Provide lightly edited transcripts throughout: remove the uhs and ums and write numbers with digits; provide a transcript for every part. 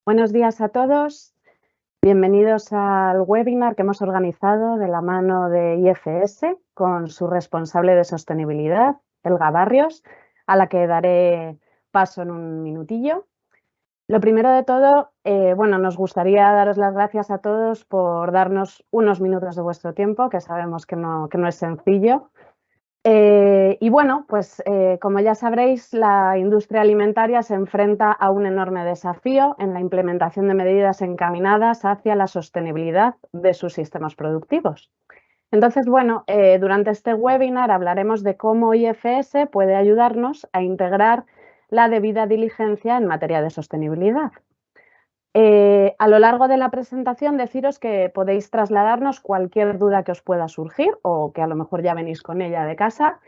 Buenos días a todos. Bienvenidos al webinar que hemos organizado de la mano de IFS con su responsable de sostenibilidad, Elga Barrios, a la que daré paso en un minutillo. Lo primero de todo, nos gustaría daros las gracias a todos por darnos unos minutos de vuestro tiempo, que sabemos que no es sencillo. Como ya sabréis, la industria alimentaria se enfrenta a un enorme desafío en la implementación de medidas encaminadas hacia la sostenibilidad de sus sistemas productivos. Entonces, durante este webinar hablaremos de cómo IFS puede ayudarnos a integrar la debida diligencia en materia de sostenibilidad. A lo largo de la presentación, deciros que podéis trasladarnos cualquier duda que os pueda surgir o que a lo mejor ya venís con ella de casa.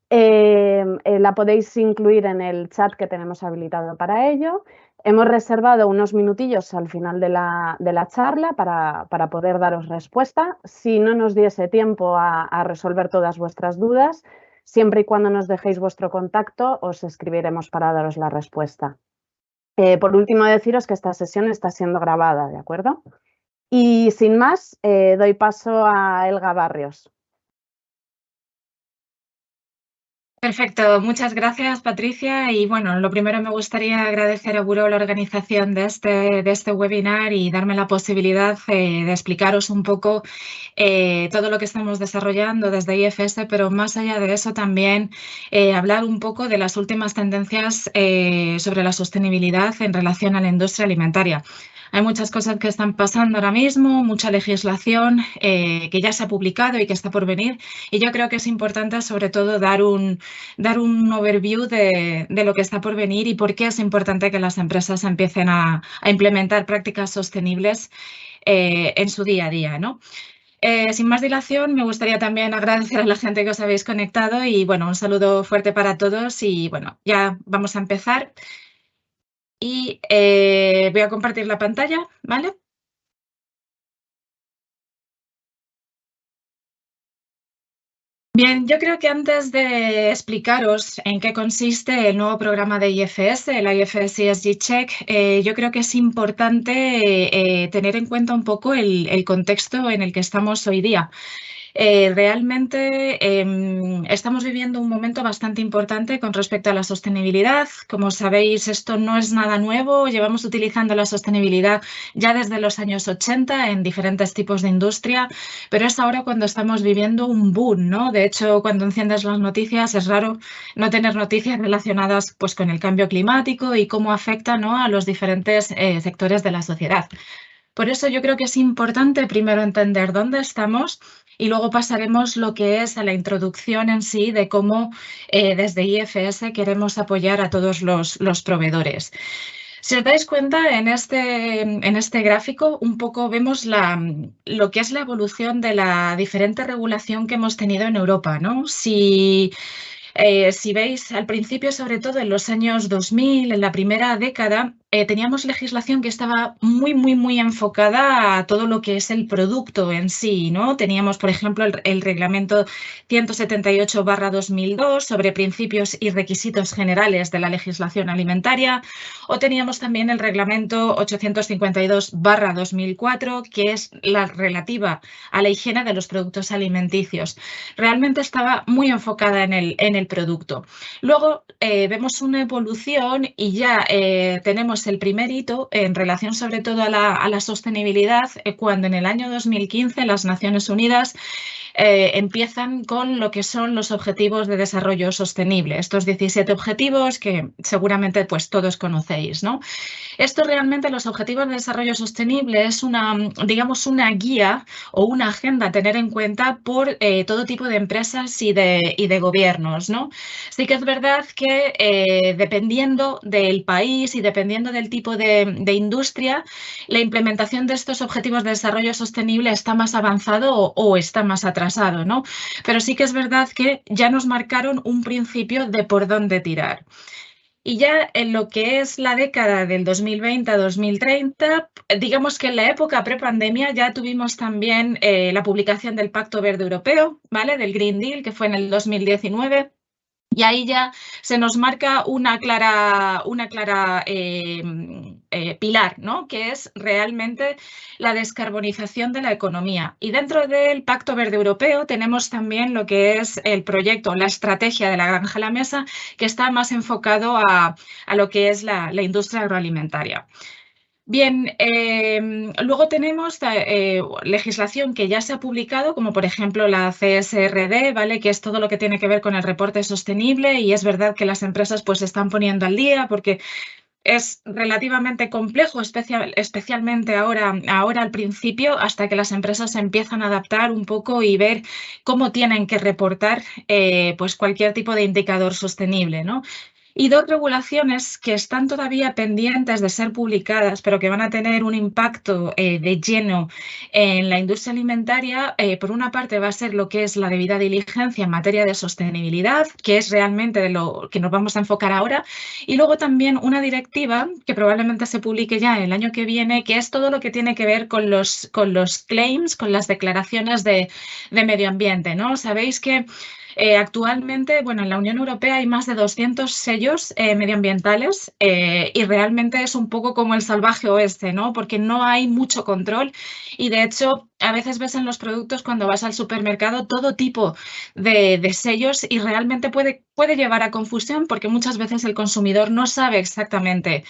La podéis incluir en el chat que tenemos habilitado para ello. Hemos reservado unos minutillos al final de la charla para poder daros respuesta. Si no nos diese tiempo a resolver todas vuestras dudas, siempre y cuando nos dejéis vuestro contacto, os escribiremos para daros la respuesta. Por último, deciros que esta sesión está siendo grabada, ¿de acuerdo? Y sin más, doy paso a Elga Barrios. Perfecto, muchas gracias, Patricia. Y bueno, lo primero me gustaría agradecer a Buró la organización de este webinar y darme la posibilidad de explicaros un poco todo lo que estamos desarrollando desde IFS, pero más allá de eso también hablar un poco de las últimas tendencias sobre la sostenibilidad en relación a la industria alimentaria. Hay muchas cosas que están pasando ahora mismo, mucha legislación que ya se ha publicado y que está por venir, y yo creo que es importante sobre todo dar un overview de lo que está por venir y por qué es importante que las empresas empiecen a implementar prácticas sostenibles en su día a día, ¿no? Sin más dilación, me gustaría también agradecer a la gente que os habéis conectado y bueno, un saludo fuerte para todos y bueno, ya vamos a empezar. Y voy a compartir la pantalla, ¿vale? Bien, yo creo que antes de explicaros en qué consiste el nuevo programa de IFS, el IFS ESG Check, yo creo que es importante tener en cuenta un poco el contexto en el que estamos hoy día. Realmente estamos viviendo un momento bastante importante con respecto a la sostenibilidad. Como sabéis, esto no es nada nuevo. Llevamos utilizando la sostenibilidad ya desde los años 80 en diferentes tipos de industria, pero es ahora cuando estamos viviendo un boom, ¿no? De hecho, cuando enciendes las noticias es raro no tener noticias relacionadas pues, con el cambio climático y cómo afecta, ¿no?, a los diferentes sectores de la sociedad. Por eso yo creo que es importante primero entender dónde estamos y luego pasaremos lo que es a la introducción en sí de cómo desde IFS queremos apoyar a todos los proveedores. Si os dais cuenta, en este gráfico un poco vemos lo que es la evolución de la diferente regulación que hemos tenido en Europa, ¿no? Si veis, al principio, sobre todo en los años 2000, en la primera década, teníamos legislación que estaba muy enfocada a todo lo que es el producto en sí, ¿no? Teníamos, por ejemplo, el reglamento 178/2002 sobre principios y requisitos generales de la legislación alimentaria, o teníamos también el reglamento 852/2004, que es la relativa a la higiene de los productos alimenticios. Realmente estaba muy enfocada en el producto. Luego vemos una evolución y ya tenemos el primer hito en relación sobre todo a la sostenibilidad cuando en el año 2015 las Naciones Unidas empiezan con lo que son los Objetivos de Desarrollo Sostenible, estos 17 objetivos que seguramente pues todos conocéis, ¿no? Esto realmente, los Objetivos de Desarrollo Sostenible, es digamos, una guía o una agenda a tener en cuenta por todo tipo de empresas y de gobiernos, ¿no? Sí que es verdad que dependiendo del país y dependiendo del tipo de industria, la implementación de estos Objetivos de Desarrollo Sostenible está más avanzado o está más atrasado, ¿no? Pero sí que es verdad que ya nos marcaron un principio de por dónde tirar. Y ya en lo que es la década del 2020 a 2030, digamos que en la época prepandemia ya tuvimos también la publicación del Pacto Verde Europeo, ¿vale?, del Green Deal, que fue en el 2019. Y ahí ya se nos marca una clara pilar, ¿no? Que es realmente la descarbonización de la economía. Y dentro del Pacto Verde Europeo tenemos también lo que es el proyecto, la estrategia de la granja a la mesa, que está más enfocado a lo que es la industria agroalimentaria. Bien, luego tenemos legislación que ya se ha publicado, como por ejemplo la CSRD, ¿vale? Que es todo lo que tiene que ver con el reporte sostenible, y es verdad que las empresas pues se están poniendo al día porque es relativamente complejo, especialmente ahora al principio, hasta que las empresas se empiezan a adaptar un poco y ver cómo tienen que reportar pues cualquier tipo de indicador sostenible, ¿no? Y dos regulaciones que están todavía pendientes de ser publicadas, pero que van a tener un impacto de lleno en la industria alimentaria. Por una parte va a ser lo que es la debida diligencia en materia de sostenibilidad, que es realmente de lo que nos vamos a enfocar ahora. Y luego también una directiva que probablemente se publique ya el año que viene, que es todo lo que tiene que ver con los claims, con las declaraciones de medio ambiente, ¿no? Sabéis que actualmente, bueno, en la Unión Europea hay más de 200 sellos medioambientales y realmente es un poco como el salvaje oeste, ¿no? Porque no hay mucho control y de hecho a veces ves en los productos cuando vas al supermercado todo tipo de sellos y realmente puede llevar a confusión porque muchas veces el consumidor no sabe exactamente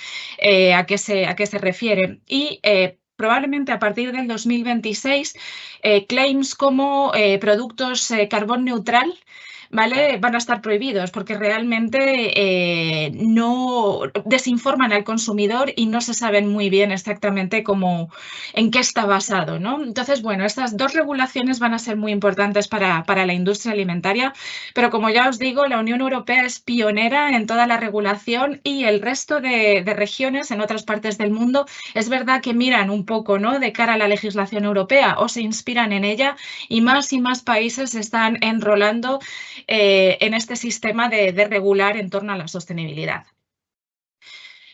a qué se refiere. Y probablemente a partir del 2026, claims como productos carbón neutral, ¿vale? Van a estar prohibidos porque realmente no desinforman al consumidor y no se saben muy bien exactamente en qué está basado, ¿no? Entonces, bueno, estas dos regulaciones van a ser muy importantes para la industria alimentaria, pero como ya os digo, la Unión Europea es pionera en toda la regulación y el resto de regiones en otras partes del mundo es verdad que miran un poco, ¿no?, de cara a la legislación europea o se inspiran en ella, y más países se están enrolando en este sistema de regular en torno a la sostenibilidad.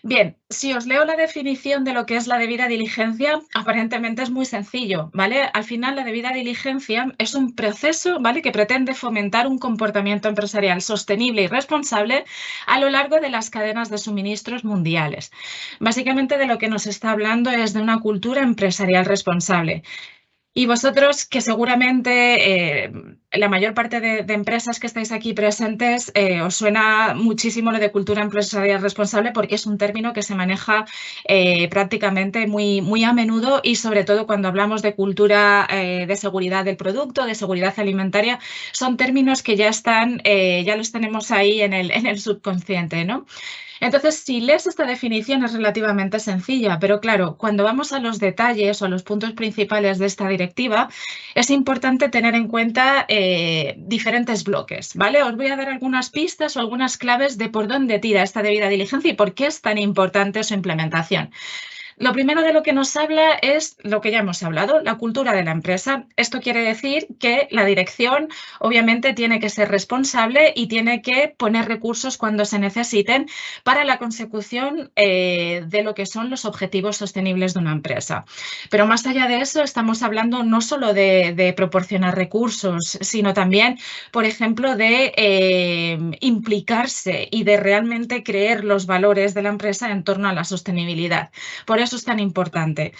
Bien, si os leo la definición de lo que es la debida diligencia, aparentemente es muy sencillo, ¿vale? Al final, la debida diligencia es un proceso, ¿vale?, que pretende fomentar un comportamiento empresarial sostenible y responsable a lo largo de las cadenas de suministros mundiales. Básicamente, de lo que nos está hablando es de una cultura empresarial responsable. Y vosotros, que seguramente la mayor parte de empresas que estáis aquí presentes os suena muchísimo lo de cultura empresarial responsable, porque es un término que se maneja prácticamente muy a menudo, y sobre todo cuando hablamos de cultura de seguridad del producto, de seguridad alimentaria, son términos que ya están, ya los tenemos ahí en el subconsciente, ¿no? Entonces, si lees esta definición es relativamente sencilla, pero claro, cuando vamos a los detalles o a los puntos principales de esta directiva, es importante tener en cuenta diferentes bloques, ¿vale? Os voy a dar algunas pistas o algunas claves de por dónde tira esta debida diligencia y por qué es tan importante su implementación. Lo primero de lo que nos habla es lo que ya hemos hablado, la cultura de la empresa. Esto quiere decir que la dirección obviamente tiene que ser responsable y tiene que poner recursos cuando se necesiten para la consecución de lo que son los objetivos sostenibles de una empresa. Pero más allá de eso, estamos hablando no solo de proporcionar recursos, sino también, por ejemplo, de implicarse y de realmente creer los valores de la empresa en torno a la sostenibilidad. Por eso es tan importante.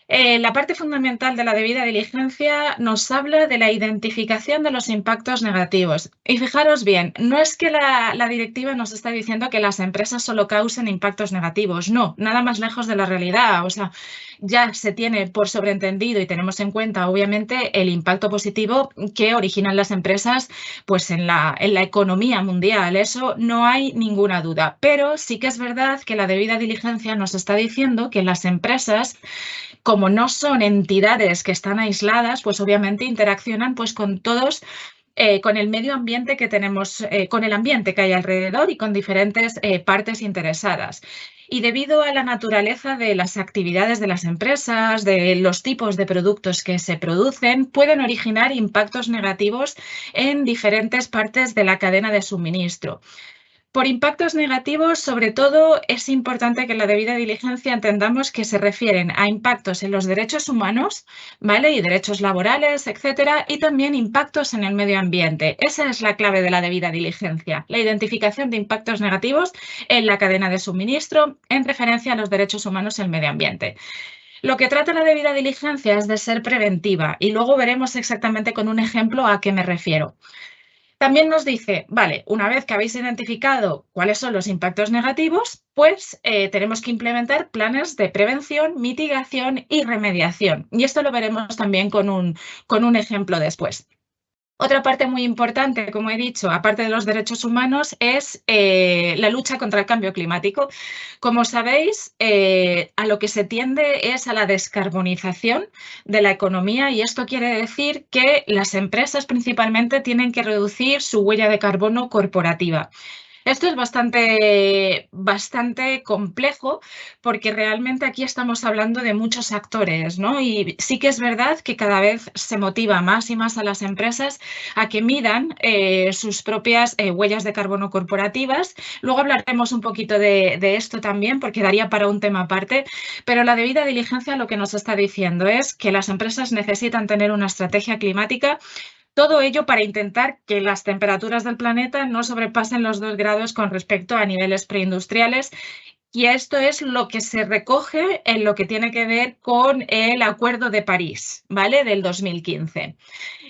La parte fundamental de la debida diligencia nos habla de la identificación de los impactos negativos. Y fijaros bien, no es que la directiva nos está diciendo que las empresas solo causen impactos negativos, no, nada más lejos de la realidad. O sea, ya se tiene por sobreentendido y tenemos en cuenta, obviamente, el impacto positivo que originan las empresas pues, en la economía mundial. Eso no hay ninguna duda. Pero sí que es verdad que la debida diligencia nos está diciendo que las empresas, como no son entidades que están aisladas, pues obviamente interaccionan pues con todos, con el medio ambiente que tenemos, con el ambiente que hay alrededor y con diferentes partes interesadas. Y debido a la naturaleza de las actividades de las empresas, de los tipos de productos que se producen, pueden originar impactos negativos en diferentes partes de la cadena de suministro. Por impactos negativos, sobre todo, es importante que en la debida diligencia entendamos que se refieren a impactos en los derechos humanos, ¿vale? Y derechos laborales, etcétera, y también impactos en el medio ambiente. Esa es la clave de la debida diligencia, la identificación de impactos negativos en la cadena de suministro en referencia a los derechos humanos y el medio ambiente. Lo que trata la debida diligencia es de ser preventiva y luego veremos exactamente con un ejemplo a qué me refiero. También nos dice, vale, una vez que habéis identificado cuáles son los impactos negativos, pues tenemos que implementar planes de prevención, mitigación y remediación. Y esto lo veremos también con un ejemplo después. Otra parte muy importante, como he dicho, aparte de los derechos humanos, es la lucha contra el cambio climático. Como sabéis, a lo que se tiende es a la descarbonización de la economía y esto quiere decir que las empresas principalmente tienen que reducir su huella de carbono corporativa. Esto es bastante complejo porque realmente aquí estamos hablando de muchos actores, ¿no? Y sí que es verdad que cada vez se motiva más y más a las empresas a que midan sus propias huellas de carbono corporativas. Luego hablaremos un poquito de esto también porque daría para un tema aparte, pero la debida diligencia lo que nos está diciendo es que las empresas necesitan tener una estrategia climática. Todo ello para intentar que las temperaturas del planeta no sobrepasen los 2 grados con respecto a niveles preindustriales. Y esto es lo que se recoge en lo que tiene que ver con el Acuerdo de París, ¿vale? Del 2015.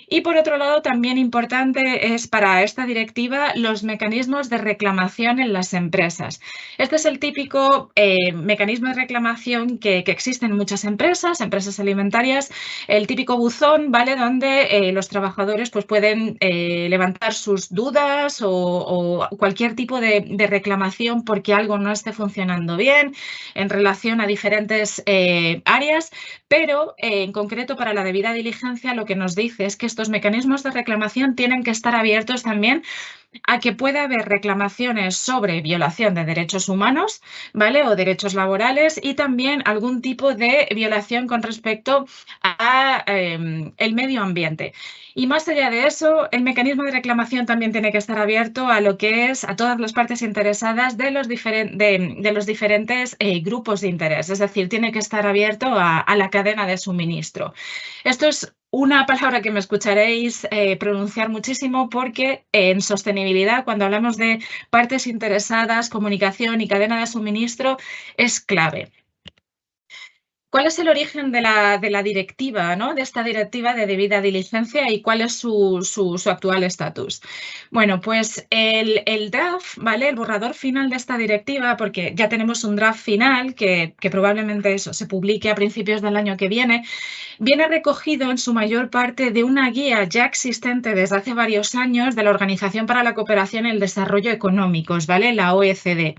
Y por otro lado, también importante es para esta directiva los mecanismos de reclamación en las empresas. Este es el típico mecanismo de reclamación que existe en muchas empresas alimentarias, el típico buzón, ¿vale? Donde los trabajadores pues, pueden levantar sus dudas o cualquier tipo de reclamación porque algo no esté funcionando bien en relación a diferentes áreas, pero en concreto para la debida diligencia lo que nos dice es que estos mecanismos de reclamación tienen que estar abiertos también a que pueda haber reclamaciones sobre violación de derechos humanos, ¿vale? O derechos laborales y también algún tipo de violación con respecto a el medio ambiente. Y más allá de eso, el mecanismo de reclamación también tiene que estar abierto a lo que es a todas las partes interesadas de los diferentes grupos de interés, es decir, tiene que estar abierto a la cadena de suministro. Esto es una palabra que me escucharéis pronunciar muchísimo porque en sostenibilidad, cuando hablamos de partes interesadas, comunicación y cadena de suministro, es clave. ¿Cuál es el origen de la directiva, ¿no? De esta directiva de debida diligencia y cuál es su actual estatus? Bueno, pues el draft, ¿vale? El borrador final de esta directiva, porque ya tenemos un draft final que probablemente eso se publique a principios del año que viene recogido en su mayor parte de una guía ya existente desde hace varios años de la Organización para la Cooperación y el Desarrollo Económicos, ¿vale? La OECD.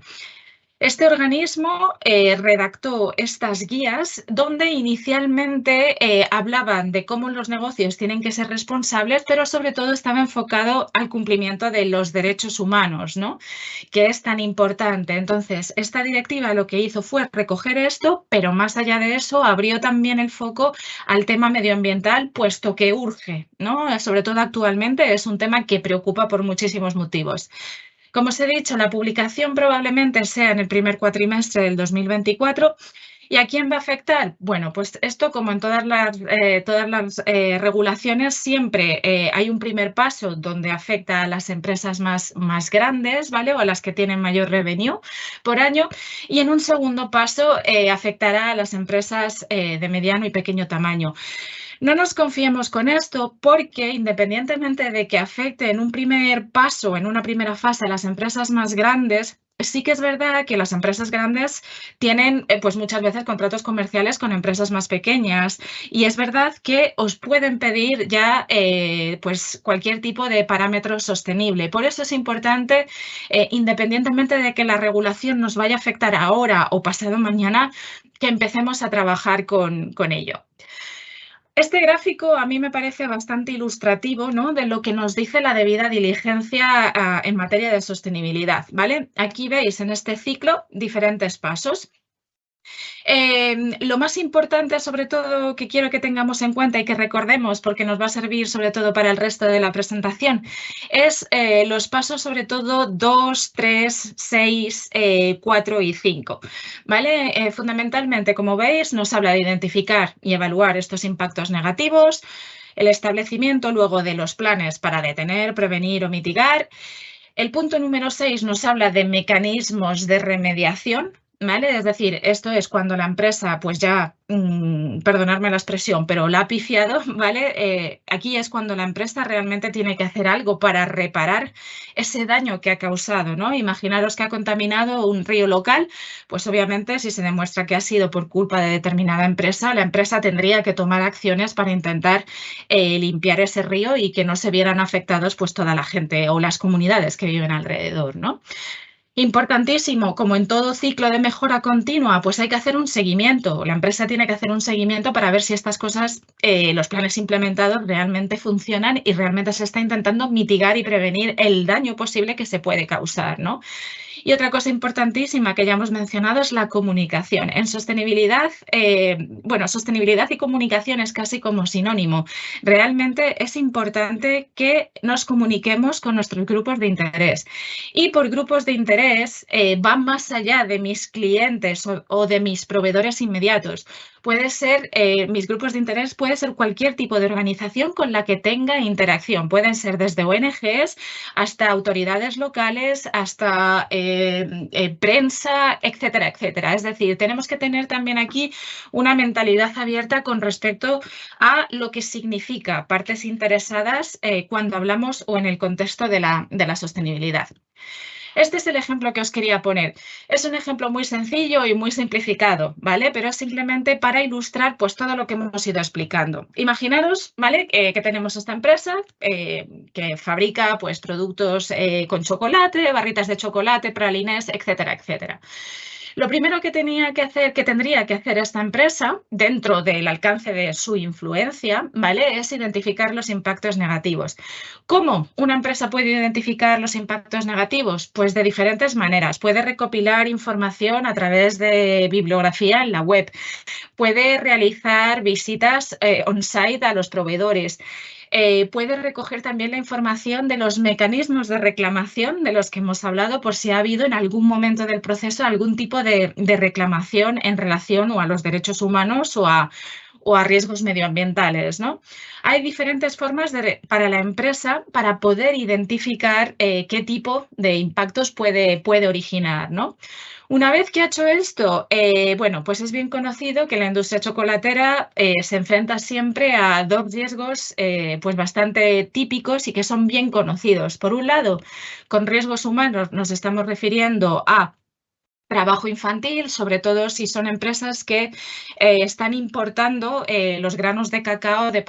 Este organismo redactó estas guías donde inicialmente hablaban de cómo los negocios tienen que ser responsables, pero sobre todo estaba enfocado al cumplimiento de los derechos humanos, ¿no? Que es tan importante. Entonces, esta directiva lo que hizo fue recoger esto, pero más allá de eso, abrió también el foco al tema medioambiental, puesto que urge, ¿no? Sobre todo actualmente es un tema que preocupa por muchísimos motivos. Como os he dicho, la publicación probablemente sea en el primer cuatrimestre del 2024. ¿Y a quién va a afectar? Bueno, pues esto, como en todas las regulaciones, siempre hay un primer paso donde afecta a las empresas más grandes, ¿vale? O a las que tienen mayor revenue por año. Y en un segundo paso afectará a las empresas de mediano y pequeño tamaño. No nos confiemos con esto porque independientemente de que afecte en un primer paso, en una primera fase a las empresas más grandes, sí que es verdad que las empresas grandes tienen pues muchas veces contratos comerciales con empresas más pequeñas y es verdad que os pueden pedir ya pues cualquier tipo de parámetro sostenible. Por eso es importante, independientemente de que la regulación nos vaya a afectar ahora o pasado mañana, que empecemos a trabajar con ello. Este gráfico a mí me parece bastante ilustrativo, ¿no? De lo que nos dice la debida diligencia en materia de sostenibilidad, ¿vale? Aquí veis en este ciclo diferentes pasos. Lo más importante, sobre todo, que quiero que tengamos en cuenta y que recordemos, porque nos va a servir sobre todo para el resto de la presentación, es los pasos sobre todo 2, 3, 6, 4 y 5. ¿Vale? Fundamentalmente, como veis, nos habla de identificar y evaluar estos impactos negativos, el establecimiento luego de los planes para detener, prevenir o mitigar. El punto número 6 nos habla de mecanismos de remediación, ¿vale? Es decir, esto es cuando la empresa, pues ya, perdonadme la expresión, pero la ha pifiado, ¿vale? Aquí es cuando la empresa realmente tiene que hacer algo para reparar ese daño que ha causado, ¿no? Imaginaros que ha contaminado un río local, pues obviamente si se demuestra que ha sido por culpa de determinada empresa, la empresa tendría que tomar acciones para intentar limpiar ese río y que no se vieran afectados pues toda la gente o las comunidades que viven alrededor, ¿no? Importantísimo, como en todo ciclo de mejora continua, pues hay que hacer un seguimiento. La empresa tiene que hacer un seguimiento para ver si estas cosas, los planes implementados realmente funcionan y realmente se está intentando mitigar y prevenir el daño posible que se puede causar, ¿no? Y otra cosa importantísima que ya hemos mencionado es la comunicación. En sostenibilidad, bueno, sostenibilidad y comunicación es casi como sinónimo. Realmente es importante que nos comuniquemos con nuestros grupos de interés. Y por grupos de interés van más allá de mis clientes o de mis proveedores inmediatos. Puede ser, mis grupos de interés puede ser cualquier tipo de organización con la que tenga interacción. Pueden ser desde ONGs hasta autoridades locales, hasta prensa, etcétera, etcétera. Es decir, tenemos que tener también aquí una mentalidad abierta con respecto a lo que significa partes interesadas cuando hablamos o en el contexto de la sostenibilidad. Este es el ejemplo que os quería poner. Es un ejemplo muy sencillo y muy simplificado, ¿vale? Pero es simplemente para ilustrar pues todo lo que hemos ido explicando. Imaginaros, ¿vale? Que tenemos esta empresa que fabrica pues productos con chocolate, barritas de chocolate, pralines, etcétera, etcétera. Lo primero que tendría que hacer esta empresa, dentro del alcance de su influencia, ¿vale? Es identificar los impactos negativos. ¿Cómo una empresa puede identificar los impactos negativos? Pues de diferentes maneras. Puede recopilar información a través de bibliografía en la web. Puede realizar visitas on-site a los proveedores. Puede recoger también la información de los mecanismos de reclamación de los que hemos hablado por si ha habido en algún momento del proceso algún tipo de reclamación en relación o a los derechos humanos o a riesgos medioambientales, ¿no? Hay diferentes formas para la empresa para poder identificar qué tipo de impactos puede originar, ¿no? Una vez que ha hecho esto, bueno, pues es bien conocido que la industria chocolatera se enfrenta siempre a dos riesgos pues bastante típicos y que son bien conocidos. Por un lado, con riesgos humanos nos estamos refiriendo a trabajo infantil, sobre todo si son empresas que están importando los granos de cacao de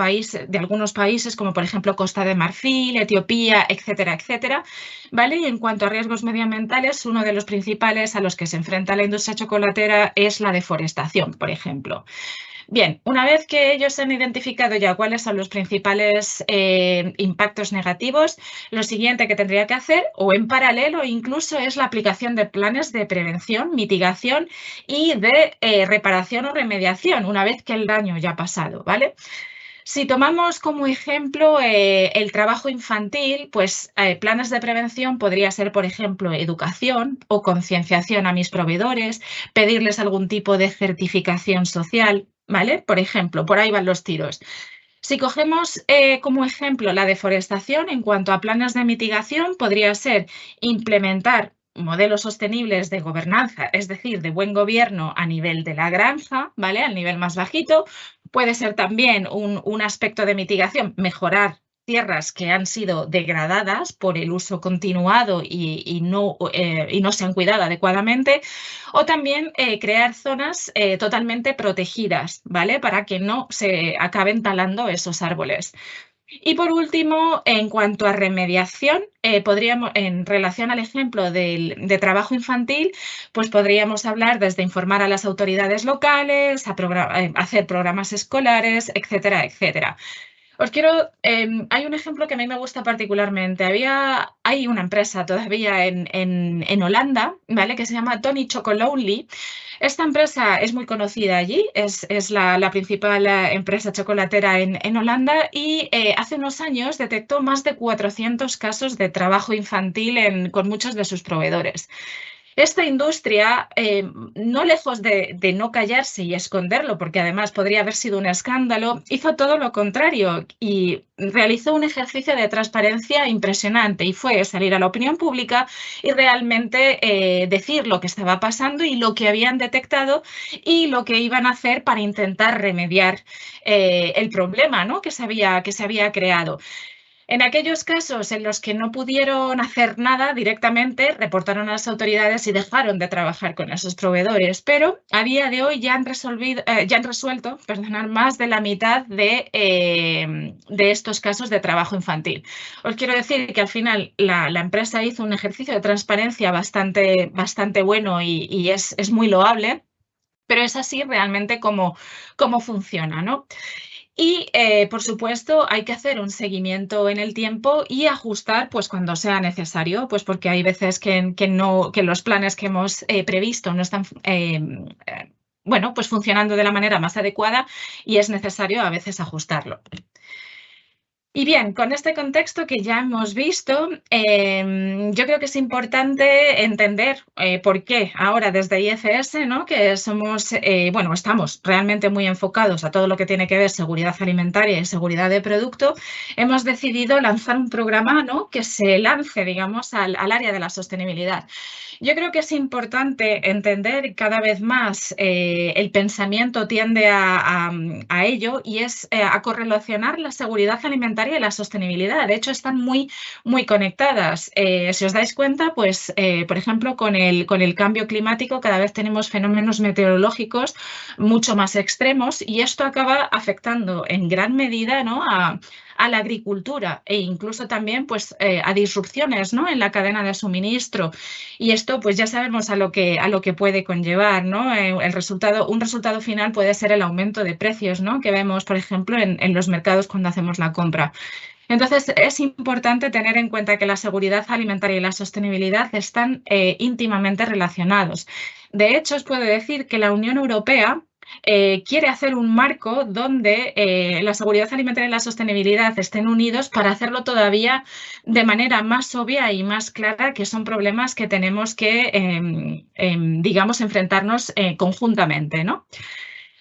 algunos países, como por ejemplo Costa de Marfil, Etiopía, etcétera, etcétera. ¿Vale? Y en cuanto a riesgos medioambientales, uno de los principales a los que se enfrenta la industria chocolatera es la deforestación, por ejemplo. Bien, una vez que ellos han identificado ya cuáles son los principales impactos negativos, lo siguiente que tendría que hacer, o en paralelo incluso, es la aplicación de planes de prevención, mitigación y de reparación o remediación, una vez que el daño ya ha pasado, ¿vale? Si tomamos como ejemplo el trabajo infantil, pues planes de prevención podría ser, por ejemplo, educación o concienciación a mis proveedores, pedirles algún tipo de certificación social, ¿vale? Por ejemplo, por ahí van los tiros. Si cogemos como ejemplo la deforestación, en cuanto a planes de mitigación, podría ser implementar modelos sostenibles de gobernanza, es decir, de buen gobierno a nivel de la granja, ¿vale? Al nivel más bajito. Puede ser también un aspecto de mitigación, mejorar tierras que han sido degradadas por el uso continuado y no se han cuidado adecuadamente, o también crear zonas totalmente protegidas, ¿vale? Para que no se acaben talando esos árboles. Y por último, en cuanto a remediación, podríamos, en relación al ejemplo de trabajo infantil, pues podríamos hablar desde informar a las autoridades locales, hacer programas escolares, etcétera, etcétera. Hay un ejemplo que a mí me gusta particularmente. Hay una empresa todavía en Holanda, ¿vale? Que se llama Tony Chocolonely. Esta empresa es muy conocida allí, es la principal empresa chocolatera en Holanda y hace unos años detectó más de 400 casos de trabajo infantil con muchos de sus proveedores. Esta industria, no lejos de no callarse y esconderlo, porque además podría haber sido un escándalo, hizo todo lo contrario y realizó un ejercicio de transparencia impresionante y fue salir a la opinión pública y realmente decir lo que estaba pasando y lo que habían detectado y lo que iban a hacer para intentar remediar el problema, ¿no?, que se había creado. En aquellos casos en los que no pudieron hacer nada directamente, reportaron a las autoridades y dejaron de trabajar con esos proveedores, pero a día de hoy ya han resuelto, más de la mitad de estos casos de trabajo infantil. Os quiero decir que al final la empresa hizo un ejercicio de transparencia bastante bueno y es muy loable, pero es así realmente como funciona, ¿no? Y, por supuesto, hay que hacer un seguimiento en el tiempo y ajustar, pues, cuando sea necesario, pues, porque hay veces que los planes que hemos previsto no están, bueno, pues funcionando de la manera más adecuada y es necesario a veces ajustarlo. Y bien, con este contexto que ya hemos visto, yo creo que es importante entender por qué ahora desde IFS, ¿no?, que somos, estamos realmente muy enfocados a todo lo que tiene que ver seguridad alimentaria y seguridad de producto, hemos decidido lanzar un programa, ¿no?, que se lance, digamos, al área de la sostenibilidad. Yo creo que es importante entender cada vez más, el pensamiento tiende a ello y es a correlacionar la seguridad alimentaria y la sostenibilidad. De hecho, están muy, muy conectadas. Si os dais cuenta, pues, por ejemplo, con el cambio climático cada vez tenemos fenómenos meteorológicos mucho más extremos y esto acaba afectando en gran medida, ¿no?, a la agricultura e incluso también, pues, a disrupciones, ¿no?, en la cadena de suministro. Y esto, pues, ya sabemos a lo que puede conllevar, ¿no? Un resultado final puede ser el aumento de precios, ¿no?, que vemos, por ejemplo, en los mercados cuando hacemos la compra. Entonces, es importante tener en cuenta que la seguridad alimentaria y la sostenibilidad están íntimamente relacionados. De hecho, os puedo decir que la Unión Europea quiere hacer un marco donde la seguridad alimentaria y la sostenibilidad estén unidos para hacerlo todavía de manera más obvia y más clara, que son problemas que tenemos que, digamos, enfrentarnos conjuntamente, ¿no?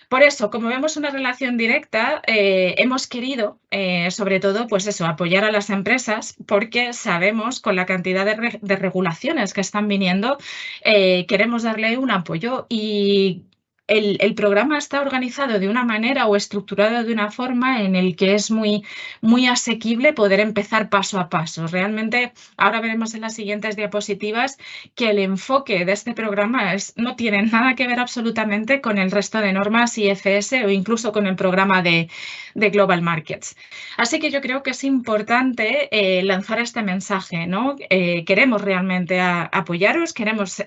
Por eso, como vemos una relación directa, hemos querido, sobre todo, pues eso, apoyar a las empresas porque sabemos con la cantidad de regulaciones que están viniendo, queremos darle un apoyo y el programa está organizado de una manera o estructurado de una forma en el que es muy, muy asequible poder empezar paso a paso. Realmente, ahora veremos en las siguientes diapositivas que el enfoque de este programa no tiene nada que ver absolutamente con el resto de normas IFS o incluso con el programa de Global Markets. Así que yo creo que es importante lanzar este mensaje, ¿no? Queremos realmente apoyaros, queremos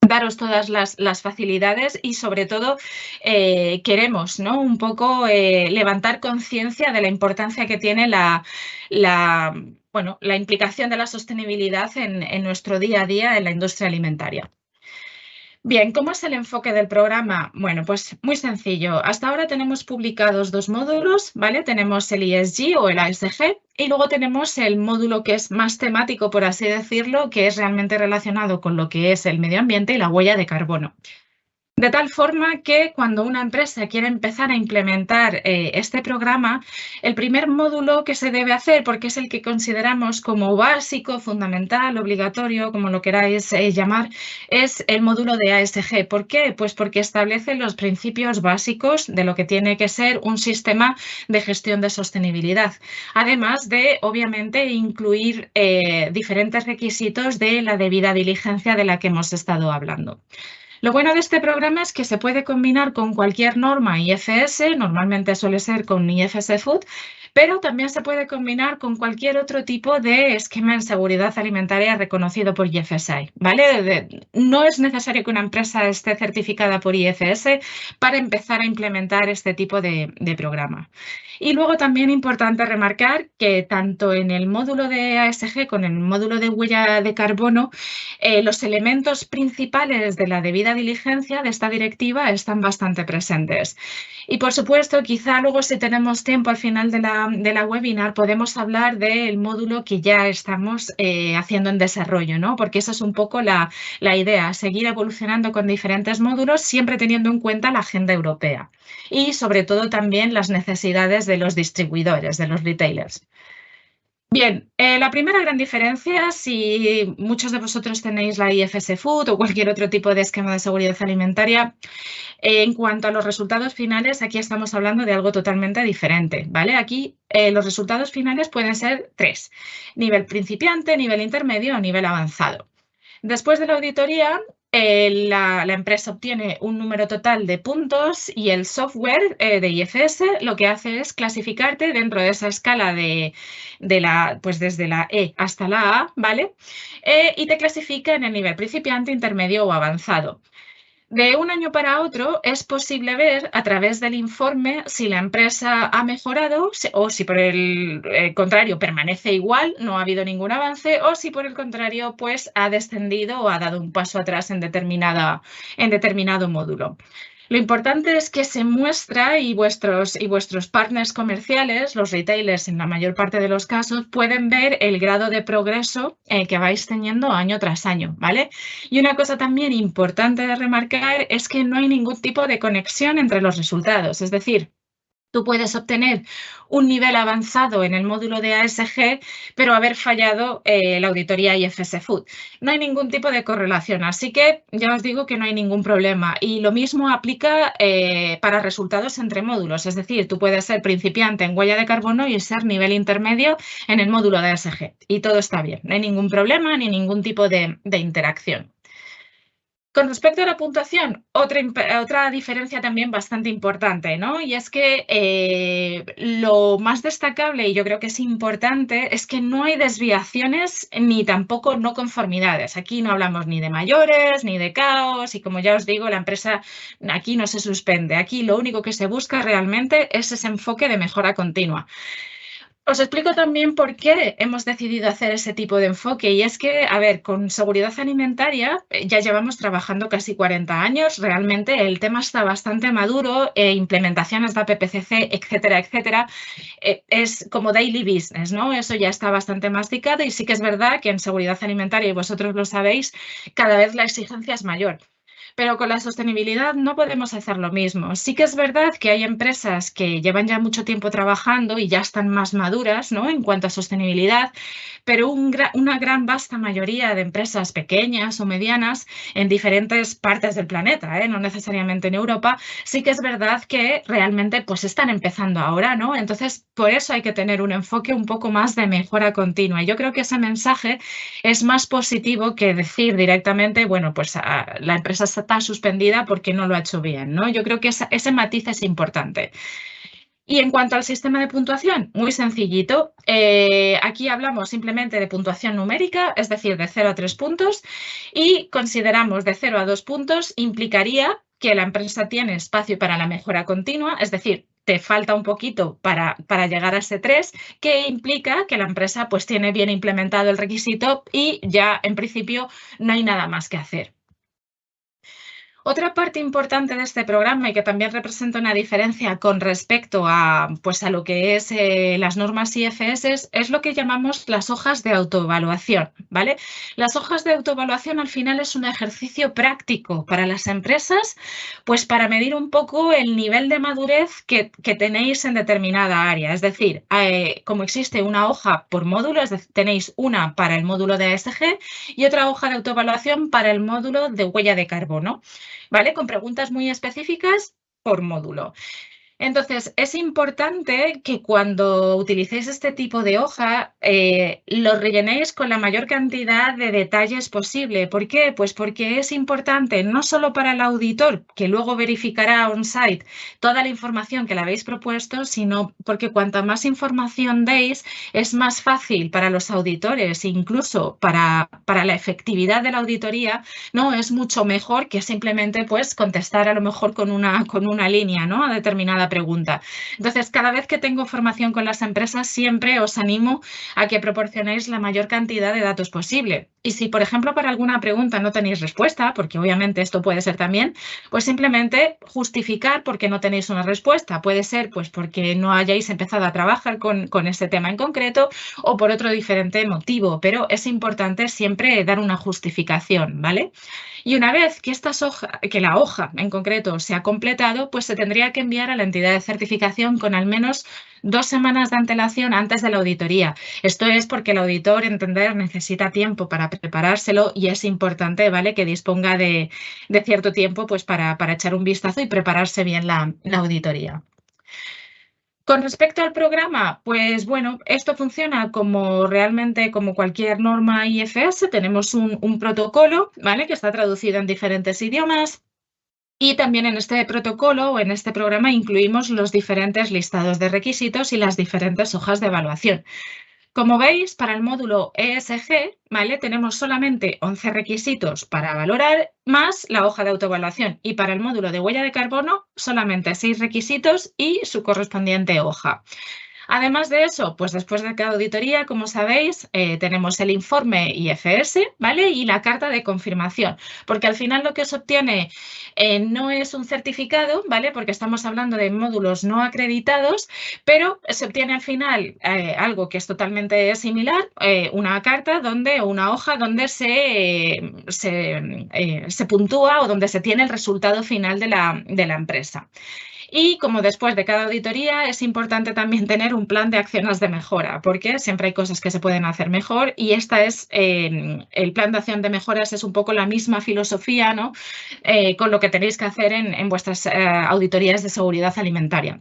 daros todas las facilidades y sobre todo queremos, ¿no?, un poco levantar conciencia de la importancia que tiene la implicación de la sostenibilidad en nuestro día a día en la industria alimentaria. Bien, ¿cómo es el enfoque del programa? Bueno, pues muy sencillo. Hasta ahora tenemos publicados 2 módulos, ¿vale? Tenemos el ESG o el ASG y luego tenemos el módulo que es más temático, por así decirlo, que es realmente relacionado con lo que es el medio ambiente y la huella de carbono. De tal forma que cuando una empresa quiere empezar a implementar este programa, el primer módulo que se debe hacer, porque es el que consideramos como básico, fundamental, obligatorio, como lo queráis llamar, es el módulo de ASG. ¿Por qué? Pues porque establece los principios básicos de lo que tiene que ser un sistema de gestión de sostenibilidad. Además de, obviamente, incluir diferentes requisitos de la debida diligencia de la que hemos estado hablando. Lo bueno de este programa es que se puede combinar con cualquier norma IFS, normalmente suele ser con IFS Food, pero también se puede combinar con cualquier otro tipo de esquema en seguridad alimentaria reconocido por IFSI, ¿vale? No es necesario que una empresa esté certificada por IFS para empezar a implementar este tipo de programa. Y luego también importante remarcar que tanto en el módulo de ASG como en el módulo de huella de carbono, los elementos principales de la debida diligencia de esta directiva están bastante presentes. Y por supuesto, quizá luego si tenemos tiempo al final de la webinar podemos hablar del módulo que ya estamos haciendo en desarrollo, ¿no? Porque esa es un poco la idea, seguir evolucionando con diferentes módulos, siempre teniendo en cuenta la agenda europea y sobre todo también las necesidades de los distribuidores, de los retailers. Bien, la primera gran diferencia, si muchos de vosotros tenéis la IFS Food o cualquier otro tipo de esquema de seguridad alimentaria, en cuanto a los resultados finales, aquí estamos hablando de algo totalmente diferente, ¿vale? Aquí los resultados finales pueden ser 3, nivel principiante, nivel intermedio o nivel avanzado. Después de la auditoría, la empresa obtiene un número total de puntos y el software de IFS lo que hace es clasificarte dentro de esa escala pues desde la E hasta la A, ¿vale? Y te clasifica en el nivel principiante, intermedio o avanzado. De un año para otro es posible ver a través del informe si la empresa ha mejorado o si por el contrario permanece igual, no ha habido ningún avance, o si por el contrario pues ha descendido o ha dado un paso atrás en determinado módulo. Lo importante es que se muestra y vuestros partners comerciales, los retailers en la mayor parte de los casos, pueden ver el grado de progreso que vais teniendo año tras año, ¿vale? Y una cosa también importante de remarcar es que no hay ningún tipo de conexión entre los resultados, es decir, tú puedes obtener un nivel avanzado en el módulo de ASG, pero haber fallado la auditoría IFS Food. No hay ningún tipo de correlación, así que ya os digo que no hay ningún problema. Y lo mismo aplica para resultados entre módulos, es decir, tú puedes ser principiante en huella de carbono y ser nivel intermedio en el módulo de ASG. Y todo está bien, no hay ningún problema ni ningún tipo de interacción. Con respecto a la puntuación, otra diferencia también bastante importante, ¿no? Y es que lo más destacable, y yo creo que es importante, es que no hay desviaciones ni tampoco no conformidades. Aquí no hablamos ni de mayores, ni de caos, y como ya os digo, la empresa aquí no se suspende. Aquí lo único que se busca realmente es ese enfoque de mejora continua. Os explico también por qué hemos decidido hacer ese tipo de enfoque y es que, a ver, con seguridad alimentaria ya llevamos trabajando casi 40 años, realmente el tema está bastante maduro, implementaciones de APPCC, etcétera, etcétera, es como daily business, ¿no? Eso ya está bastante masticado y sí que es verdad que en seguridad alimentaria, y vosotros lo sabéis, cada vez la exigencia es mayor. Pero con la sostenibilidad no podemos hacer lo mismo. Sí que es verdad que hay empresas que llevan ya mucho tiempo trabajando y ya están más maduras, ¿no? En cuanto a sostenibilidad, pero una gran vasta mayoría de empresas pequeñas o medianas en diferentes partes del planeta, no necesariamente en Europa, sí que es verdad que realmente pues están empezando ahora, ¿no? Entonces, por eso hay que tener un enfoque un poco más de mejora continua. Y yo creo que ese mensaje es más positivo que decir directamente, bueno, pues la empresa está suspendida porque no lo ha hecho bien, ¿no? Yo creo que ese matiz es importante. Y en cuanto al sistema de puntuación, muy sencillito. Aquí hablamos simplemente de puntuación numérica, es decir, de 0 a 3 puntos, y consideramos de 0 a 2 puntos implicaría que la empresa tiene espacio para la mejora continua, es decir, te falta un poquito para llegar a ese 3, que implica que la empresa pues tiene bien implementado el requisito y ya en principio no hay nada más que hacer. Otra parte importante de este programa y que también representa una diferencia con respecto a, pues, a lo que es las normas IFS es lo que llamamos las hojas de autoevaluación, ¿vale? Las hojas de autoevaluación al final es un ejercicio práctico para las empresas, pues para medir un poco el nivel de madurez que tenéis en determinada área. Es decir, como existe una hoja por módulo, tenéis una para el módulo de ASG y otra hoja de autoevaluación para el módulo de huella de carbono. ¿Vale? Con preguntas muy específicas por módulo. Entonces, es importante que cuando utilicéis este tipo de hoja, lo rellenéis con la mayor cantidad de detalles posible. ¿Por qué? Pues porque es importante no solo para el auditor, que luego verificará on-site toda la información que le habéis propuesto, sino porque cuanta más información deis, es más fácil para los auditores, incluso para la efectividad de la auditoría, ¿no? Es mucho mejor que simplemente pues, contestar a lo mejor con una línea, ¿no? A determinada pregunta. Entonces, cada vez que tengo formación con las empresas, siempre os animo a que proporcionéis la mayor cantidad de datos posible. Y si, por ejemplo, para alguna pregunta no tenéis respuesta, porque obviamente esto puede ser también, pues simplemente justificar por qué no tenéis una respuesta. Puede ser pues porque no hayáis empezado a trabajar con ese tema en concreto o por otro diferente motivo, pero es importante siempre dar una justificación, ¿vale? Y una vez que la hoja en concreto se ha completado, pues se tendría que enviar a la entidad de certificación con al menos 2 semanas de antelación antes de la auditoría. Esto es porque el auditor, entender, necesita tiempo para preparárselo y es importante, ¿vale?, que disponga de cierto tiempo pues para echar un vistazo y prepararse bien la auditoría. Con respecto al programa, pues bueno, esto funciona como realmente como cualquier norma IFS. Tenemos un protocolo, ¿vale?, que está traducido en diferentes idiomas. Y también en este protocolo o en este programa incluimos los diferentes listados de requisitos y las diferentes hojas de evaluación. Como veis, para el módulo ESG, ¿vale?, tenemos solamente 11 requisitos para valorar, más la hoja de autoevaluación. Y para el módulo de huella de carbono, solamente 6 requisitos y su correspondiente hoja. Además de eso, pues después de cada auditoría, como sabéis, tenemos el informe IFS, ¿vale?, y la carta de confirmación, porque al final lo que se obtiene no es un certificado, ¿vale?, porque estamos hablando de módulos no acreditados, pero se obtiene al final algo que es totalmente similar, una carta o una hoja donde se puntúa o donde se tiene el resultado final de la empresa. Y como después de cada auditoría es importante también tener un plan de acciones de mejora, porque siempre hay cosas que se pueden hacer mejor y el plan de acción de mejoras es un poco la misma filosofía, ¿no?, con lo que tenéis que hacer en vuestras auditorías de seguridad alimentaria.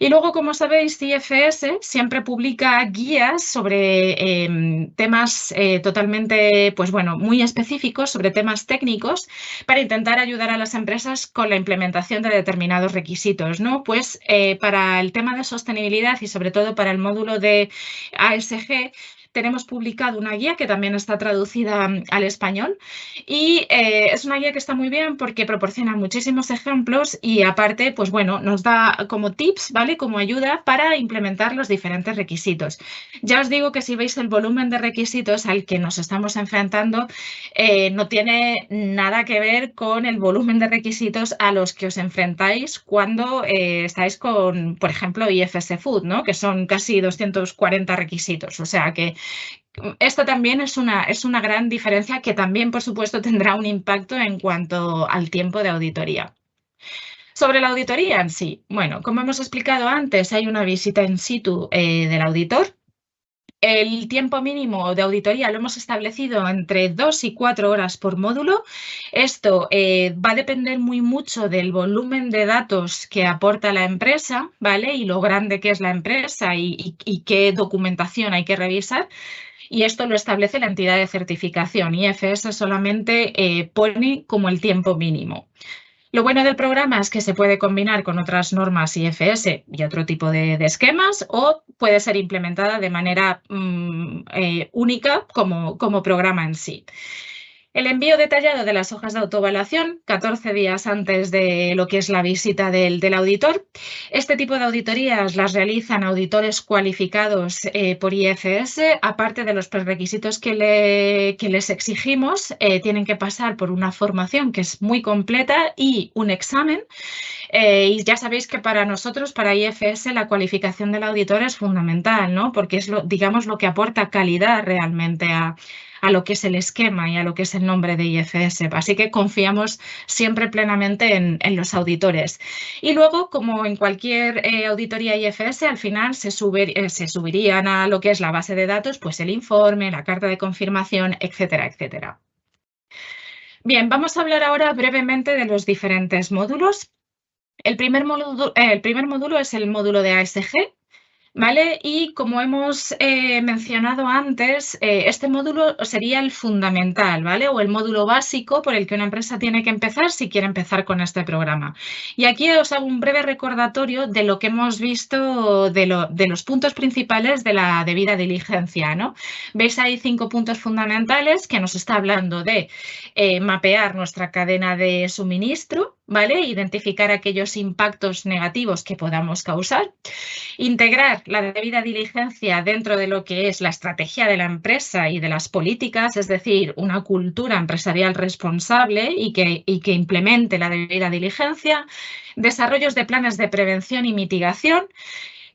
Y luego, como sabéis, IFS siempre publica guías sobre temas totalmente, pues bueno, muy específicos, sobre temas técnicos, para intentar ayudar a las empresas con la implementación de determinados requisitos, ¿no? Pues para el tema de sostenibilidad y sobre todo para el módulo de ASG, tenemos publicado una guía que también está traducida al español y es una guía que está muy bien porque proporciona muchísimos ejemplos y aparte, pues bueno, nos da como tips, ¿vale?, como ayuda para implementar los diferentes requisitos. Ya os digo que si veis el volumen de requisitos al que nos estamos enfrentando, no tiene nada que ver con el volumen de requisitos a los que os enfrentáis cuando estáis con, por ejemplo, IFS Food, ¿no?, que son casi 240 requisitos. O sea que esto también es una gran diferencia que también, por supuesto, tendrá un impacto en cuanto al tiempo de auditoría. Sobre la auditoría en sí, bueno, como hemos explicado antes, hay una visita in situ del auditor. El tiempo mínimo de auditoría lo hemos establecido entre 2 y 4 horas por módulo. Esto va a depender muy mucho del volumen de datos que aporta la empresa, ¿vale?, y lo grande que es la empresa y qué documentación hay que revisar. Y esto lo establece la entidad de certificación. IFS solamente pone como el tiempo mínimo. Lo bueno del programa es que se puede combinar con otras normas IFS y otro tipo de esquemas o puede ser implementada de manera única como programa en sí. El envío detallado de las hojas de autoevaluación 14 días antes de lo que es la visita del auditor. Este tipo de auditorías las realizan auditores cualificados por IFS. Aparte de los prerequisitos que les exigimos, tienen que pasar por una formación que es muy completa y un examen. Y ya sabéis que para nosotros, para IFS, la cualificación del auditor es fundamental, ¿no?, porque es digamos, lo que aporta calidad realmente a lo que es el esquema y a lo que es el nombre de IFS. Así que confiamos siempre plenamente en los auditores. Y luego, como en cualquier auditoría IFS, al final se subirían a lo que es la base de datos, pues el informe, la carta de confirmación, etcétera, etcétera. Bien, vamos a hablar ahora brevemente de los diferentes módulos. El primer módulo es el módulo de ASG, ¿vale? Y como hemos mencionado antes, este módulo sería el fundamental, ¿vale? O el módulo básico por el que una empresa tiene que empezar si quiere empezar con este programa. Y aquí os hago un breve recordatorio de lo que hemos visto de los puntos principales de la debida diligencia, ¿no? Veis ahí 5 puntos fundamentales que nos está hablando de mapear nuestra cadena de suministro, ¿vale? Identificar aquellos impactos negativos que podamos causar. Integrar la debida diligencia dentro de lo que es la estrategia de la empresa y de las políticas, es decir, una cultura empresarial responsable y que implemente la debida diligencia. Desarrollos de planes de prevención y mitigación.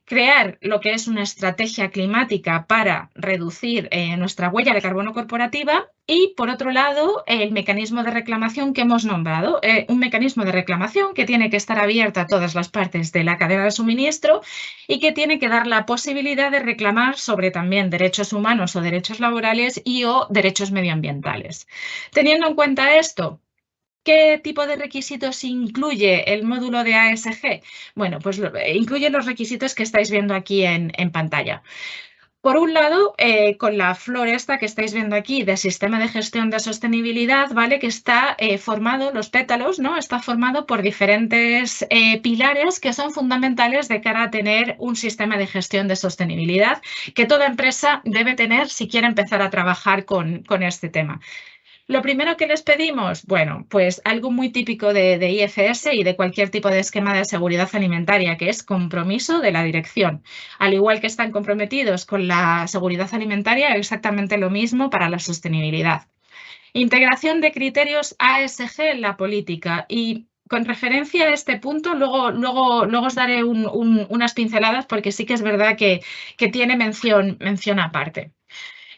Crear lo que es una estrategia climática para reducir nuestra huella de carbono corporativa y, por otro lado, el mecanismo de reclamación que hemos nombrado. Un mecanismo de reclamación que tiene que estar abierto a todas las partes de la cadena de suministro y que tiene que dar la posibilidad de reclamar sobre también derechos humanos o derechos laborales y o derechos medioambientales. Teniendo en cuenta esto, ¿qué tipo de requisitos incluye el módulo de ASG? Bueno, pues incluye los requisitos que estáis viendo aquí en pantalla. Por un lado, con la flor esta que estáis viendo aquí de sistema de gestión de sostenibilidad, ¿vale? Que está formado, los pétalos, ¿no? Está formado por diferentes pilares que son fundamentales de cara a tener un sistema de gestión de sostenibilidad que toda empresa debe tener si quiere empezar a trabajar con este tema. Lo primero que les pedimos, bueno, pues algo muy típico de IFS y de cualquier tipo de esquema de seguridad alimentaria, que es compromiso de la dirección. Al igual que están comprometidos con la seguridad alimentaria, exactamente lo mismo para la sostenibilidad. Integración de criterios ASG en la política y con referencia a este punto, luego os daré unas pinceladas porque sí que es verdad que tiene mención aparte.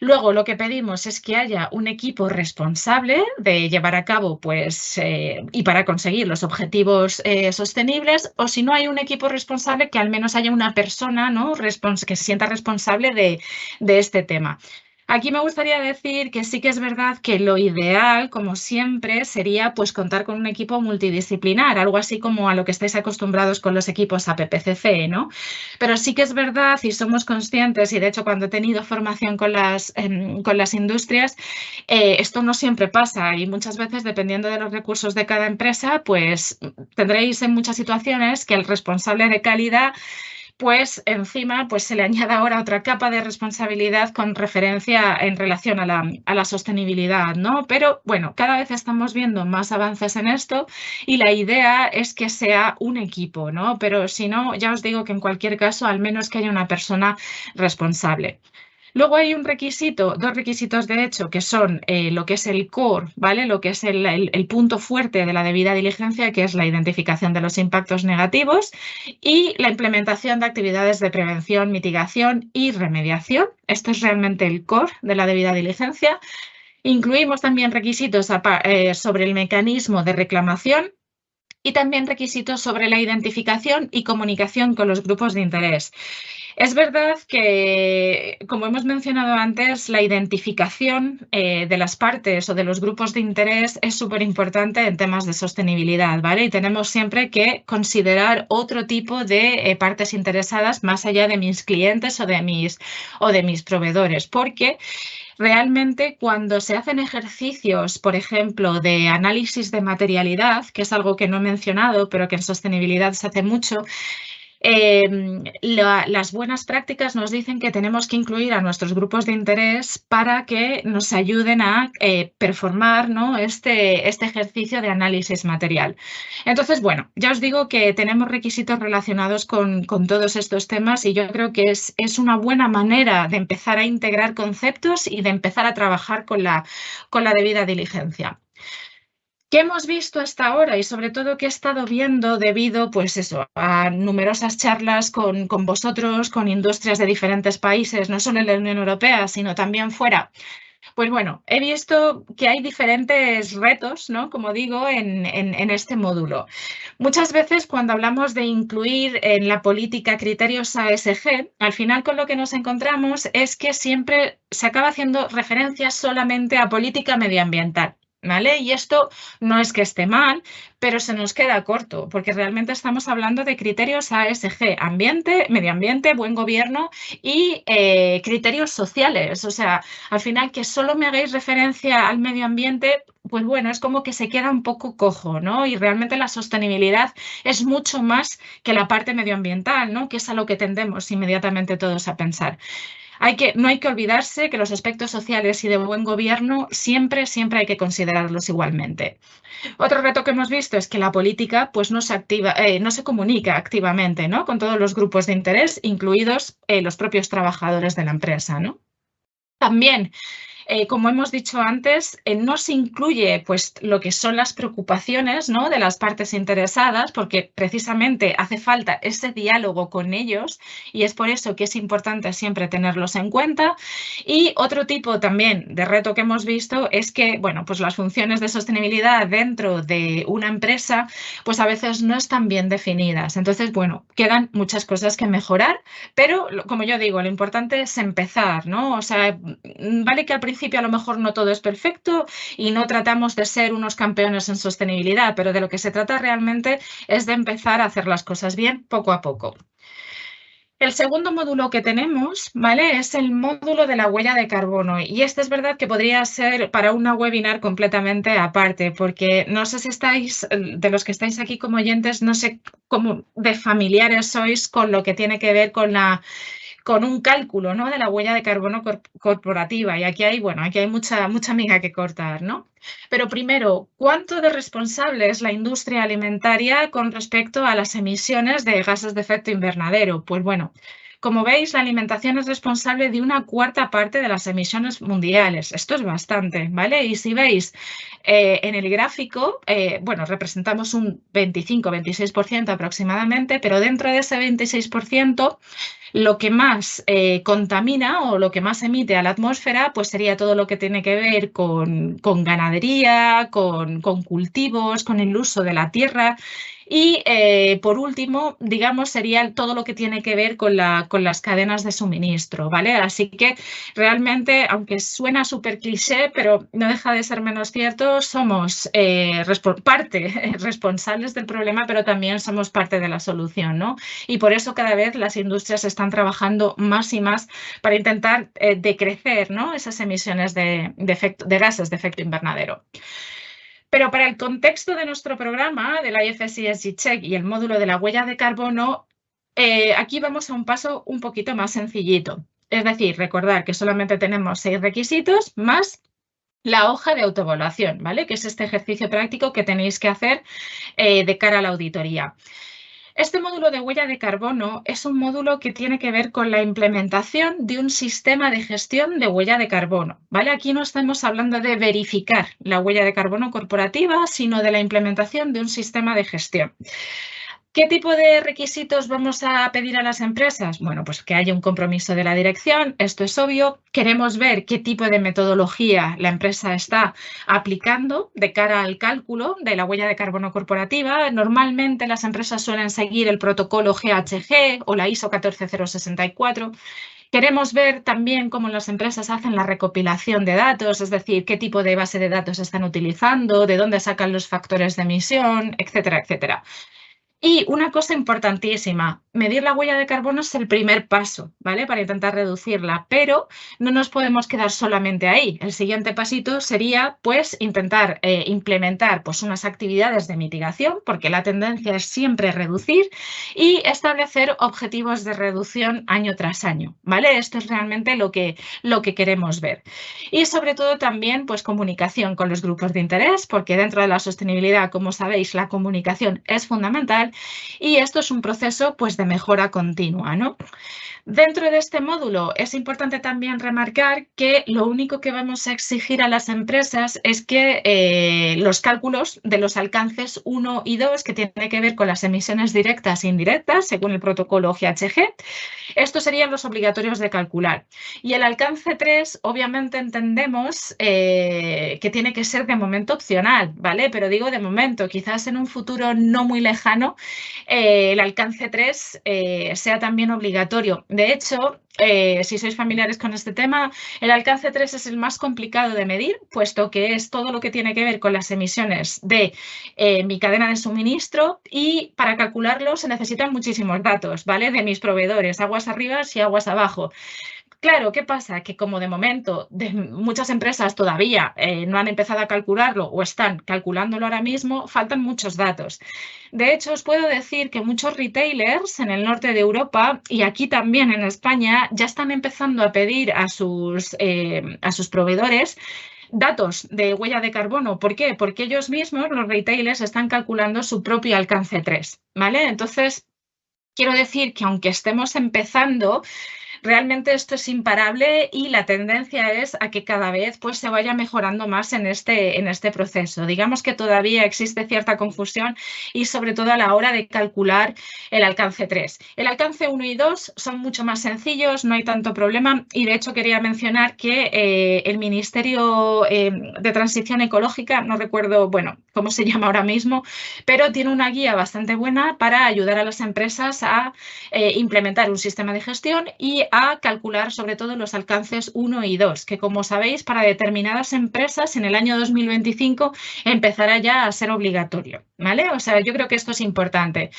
Luego, lo que pedimos es que haya un equipo responsable de llevar a cabo, pues, y para conseguir los objetivos sostenibles, o si no hay un equipo responsable, que al menos haya una persona, ¿no? que se sienta responsable de este tema. Aquí me gustaría decir que sí que es verdad que lo ideal, como siempre, sería pues contar con un equipo multidisciplinar, algo así como a lo que estáis acostumbrados con los equipos APPCC, ¿no? Pero sí que es verdad y somos conscientes, y de hecho cuando he tenido formación con las industrias, esto no siempre pasa y muchas veces, dependiendo de los recursos de cada empresa, pues tendréis en muchas situaciones que el responsable de calidad pues encima pues se le añade ahora otra capa de responsabilidad con referencia en relación a la sostenibilidad, ¿no? Pero bueno, cada vez estamos viendo más avances en esto y la idea es que sea un equipo, ¿no? Pero si no, ya os digo que en cualquier caso, al menos que haya una persona responsable. Luego hay dos requisitos de hecho, que son lo que es el core, ¿vale? Lo que es el punto fuerte de la debida diligencia, que es la identificación de los impactos negativos y la implementación de actividades de prevención, mitigación y remediación. Esto es realmente el core de la debida diligencia. Incluimos también requisitos sobre el mecanismo de reclamación y también requisitos sobre la identificación y comunicación con los grupos de interés. Es verdad que, como hemos mencionado antes, la identificación de las partes o de los grupos de interés es súper importante en temas de sostenibilidad, ¿vale? Y tenemos siempre que considerar otro tipo de partes interesadas más allá de mis clientes o de mis proveedores, porque realmente cuando se hacen ejercicios, por ejemplo, de análisis de materialidad, que es algo que no he mencionado, pero que en sostenibilidad se hace mucho, las buenas prácticas nos dicen que tenemos que incluir a nuestros grupos de interés para que nos ayuden a performar, ¿no? este ejercicio de análisis material. Entonces, bueno, ya os digo que tenemos requisitos relacionados con todos estos temas y yo creo que es una buena manera de empezar a integrar conceptos y de empezar a trabajar con la debida diligencia. ¿Qué hemos visto hasta ahora y sobre todo qué he estado viendo debido, pues eso, a numerosas charlas con vosotros, con industrias de diferentes países, no solo en la Unión Europea, sino también fuera? Pues bueno, he visto que hay diferentes retos, ¿no? Como digo, en este módulo. Muchas veces cuando hablamos de incluir en la política criterios ASG, al final con lo que nos encontramos es que siempre se acaba haciendo referencia solamente a política medioambiental. ¿vale? Y esto no es que esté mal, pero se nos queda corto, porque realmente estamos hablando de criterios ASG, ambiente, medio ambiente, buen gobierno y criterios sociales. O sea, al final que solo me hagáis referencia al medio ambiente, pues bueno, es como que se queda un poco cojo, ¿no? Y realmente la sostenibilidad es mucho más que la parte medioambiental, ¿no? Que es a lo que tendemos inmediatamente todos a pensar. No hay que olvidarse que los aspectos sociales y de buen gobierno siempre hay que considerarlos igualmente. Otro reto que hemos visto es que la política pues, no se comunica activamente, ¿no? Con todos los grupos de interés, incluidos los propios trabajadores de la empresa, ¿no? También, como hemos dicho antes, no se incluye pues, lo que son las preocupaciones, ¿no? De las partes interesadas, porque precisamente hace falta ese diálogo con ellos y es por eso que es importante siempre tenerlos en cuenta. Y otro tipo también de reto que hemos visto es que bueno, pues las funciones de sostenibilidad dentro de una empresa pues a veces no están bien definidas. Entonces, bueno, quedan muchas cosas que mejorar, pero como yo digo, lo importante es empezar, ¿no? O sea, vale que al principio a lo mejor no todo es perfecto y no tratamos de ser unos campeones en sostenibilidad, pero de lo que se trata realmente es de empezar a hacer las cosas bien poco a poco. El segundo módulo que tenemos, ¿vale? Es el módulo de la huella de carbono y este es verdad que podría ser para una webinar completamente aparte porque no sé si estáis, de los que estáis aquí como oyentes, no sé cómo de familiares sois con lo que tiene que ver con un cálculo, ¿no? De la huella de carbono corporativa. Y aquí hay, bueno, aquí hay mucha miga que cortar, ¿no? Pero primero, ¿cuánto de responsable es la industria alimentaria con respecto a las emisiones de gases de efecto invernadero? Pues bueno, como veis, la alimentación es responsable de una cuarta parte de las emisiones mundiales. Esto es bastante, ¿vale? Y si veis en el gráfico, bueno, representamos un 25-26% aproximadamente, pero dentro de ese 26%, lo que más contamina o lo que más emite a la atmósfera, pues sería todo lo que tiene que ver con ganadería, con cultivos, con el uso de la tierra. Y por último, digamos, sería todo lo que tiene que ver con las cadenas de suministro, ¿vale? Así que realmente, aunque suena súper cliché, pero no deja de ser menos cierto, somos responsables del problema, pero también somos parte de la solución, ¿no? Y por eso cada vez las industrias están trabajando más y más para intentar decrecer, ¿no? Esas emisiones de gases de efecto invernadero. Pero para el contexto de nuestro programa, del IFS ESG Check y el módulo de la huella de carbono, aquí vamos a un paso un poquito más sencillito. Es decir, recordar que solamente tenemos 6 requisitos más la hoja de autoevaluación, ¿vale? Que es este ejercicio práctico que tenéis que hacer de cara a la auditoría. Este módulo de huella de carbono es un módulo que tiene que ver con la implementación de un sistema de gestión de huella de carbono, ¿vale? Aquí no estamos hablando de verificar la huella de carbono corporativa, sino de la implementación de un sistema de gestión. ¿Qué tipo de requisitos vamos a pedir a las empresas? Bueno, pues que haya un compromiso de la dirección, esto es obvio. Queremos ver qué tipo de metodología la empresa está aplicando de cara al cálculo de la huella de carbono corporativa. Normalmente las empresas suelen seguir el protocolo GHG o la ISO 14064. Queremos ver también cómo las empresas hacen la recopilación de datos, es decir, qué tipo de base de datos están utilizando, de dónde sacan los factores de emisión, etcétera, etcétera. Y una cosa importantísima, medir la huella de carbono es el primer paso, ¿vale? Para intentar reducirla, pero no nos podemos quedar solamente ahí. El siguiente pasito sería, pues, intentar implementar pues, unas actividades de mitigación, porque la tendencia es siempre reducir, y establecer objetivos de reducción año tras año, ¿vale? Esto es realmente lo que queremos ver. Y sobre todo también, pues, comunicación con los grupos de interés, porque dentro de la sostenibilidad, como sabéis, la comunicación es fundamental. Y esto es un proceso pues, de mejora continua, ¿no? Dentro de este módulo es importante también remarcar que lo único que vamos a exigir a las empresas es que los cálculos de los alcances 1 y 2, que tiene que ver con las emisiones directas e indirectas, según el protocolo GHG, estos serían los obligatorios de calcular. Y el alcance 3, obviamente entendemos que tiene que ser de momento opcional, ¿vale? Pero digo de momento, quizás en un futuro no muy lejano el alcance 3 sea también obligatorio. De hecho, si sois familiares con este tema, el alcance 3 es el más complicado de medir, puesto que es todo lo que tiene que ver con las emisiones de mi cadena de suministro, y para calcularlo se necesitan muchísimos datos, ¿vale? De mis proveedores, aguas arriba y aguas abajo. Claro, ¿qué pasa? Que como de momento muchas empresas todavía no han empezado a calcularlo o están calculándolo ahora mismo, faltan muchos datos. De hecho, os puedo decir que muchos retailers en el norte de Europa y aquí también en España ya están empezando a pedir a sus proveedores datos de huella de carbono. ¿Por qué? Porque ellos mismos, los retailers, están calculando su propio alcance 3, ¿vale? Entonces, quiero decir que aunque estemos empezando, realmente esto es imparable y la tendencia es a que cada vez pues, se vaya mejorando más en este proceso. Digamos que todavía existe cierta confusión y sobre todo a la hora de calcular el alcance 3. El alcance 1 y 2 son mucho más sencillos, no hay tanto problema, y de hecho quería mencionar que el Ministerio de Transición Ecológica, no recuerdo cómo se llama ahora mismo, pero tiene una guía bastante buena para ayudar a las empresas a implementar un sistema de gestión y a calcular sobre todo los alcances 1 y 2, que como sabéis para determinadas empresas en el año 2025 empezará ya a ser obligatorio, ¿vale? O sea, yo creo que esto es importante.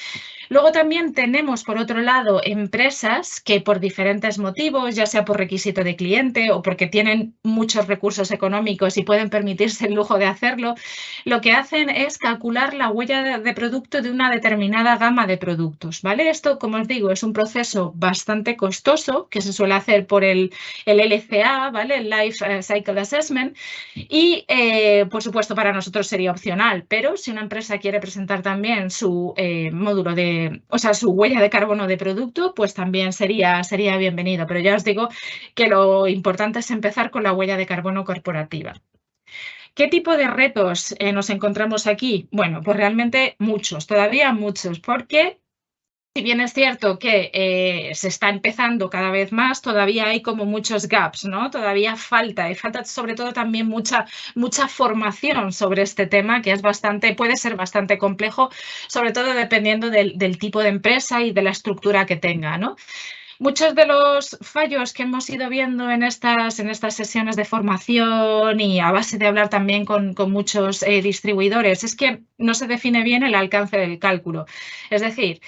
Luego también tenemos, por otro lado, empresas que por diferentes motivos, ya sea por requisito de cliente o porque tienen muchos recursos económicos y pueden permitirse el lujo de hacerlo, lo que hacen es calcular la huella de producto de una determinada gama de productos, ¿vale? Esto, como os digo, es un proceso bastante costoso que se suele hacer por el LCA, ¿vale? El Life Cycle Assessment, y por supuesto para nosotros sería opcional, pero si una empresa quiere presentar también su módulo su huella de carbono de producto, pues también sería bienvenido. Pero ya os digo que lo importante es empezar con la huella de carbono corporativa. ¿Qué tipo de retos nos encontramos aquí? Bueno, pues realmente muchos, todavía muchos, porque si bien es cierto que se está empezando cada vez más, todavía hay como muchos gaps, ¿no? Todavía falta sobre todo también mucha formación sobre este tema, que puede ser bastante complejo, sobre todo dependiendo del tipo de empresa y de la estructura que tenga, ¿no? Muchos de los fallos que hemos ido viendo en estas sesiones de formación y a base de hablar también con muchos distribuidores es que no se define bien el alcance del cálculo. Es decir,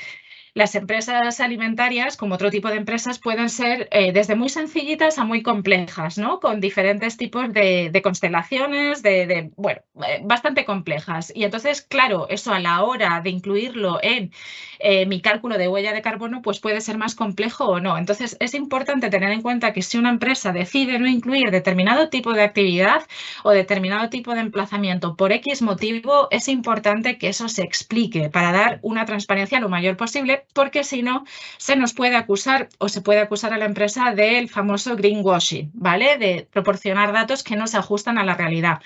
las empresas alimentarias, como otro tipo de empresas, pueden ser desde muy sencillitas a muy complejas, ¿no? Con diferentes tipos de constelaciones, bastante complejas. Y entonces, claro, eso a la hora de incluirlo en mi cálculo de huella de carbono, pues puede ser más complejo o no. Entonces, es importante tener en cuenta que si una empresa decide no incluir determinado tipo de actividad o determinado tipo de emplazamiento por X motivo, es importante que eso se explique para dar una transparencia lo mayor posible, porque si no, se nos puede acusar o se puede acusar a la empresa del famoso greenwashing, ¿vale? De proporcionar datos que no se ajustan a la realidad.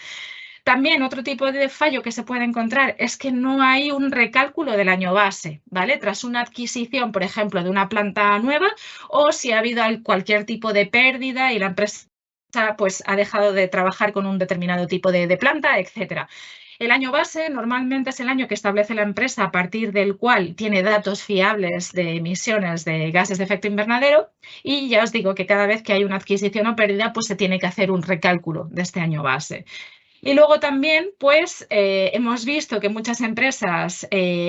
También otro tipo de fallo que se puede encontrar es que no hay un recálculo del año base, ¿vale? Tras una adquisición, por ejemplo, de una planta nueva, o si ha habido cualquier tipo de pérdida y la empresa pues ha dejado de trabajar con un determinado tipo de planta, etcétera. El año base normalmente es el año que establece la empresa a partir del cual tiene datos fiables de emisiones de gases de efecto invernadero, y ya os digo que cada vez que hay una adquisición o pérdida pues se tiene que hacer un recálculo de este año base. Y luego también, pues, hemos visto que muchas empresas,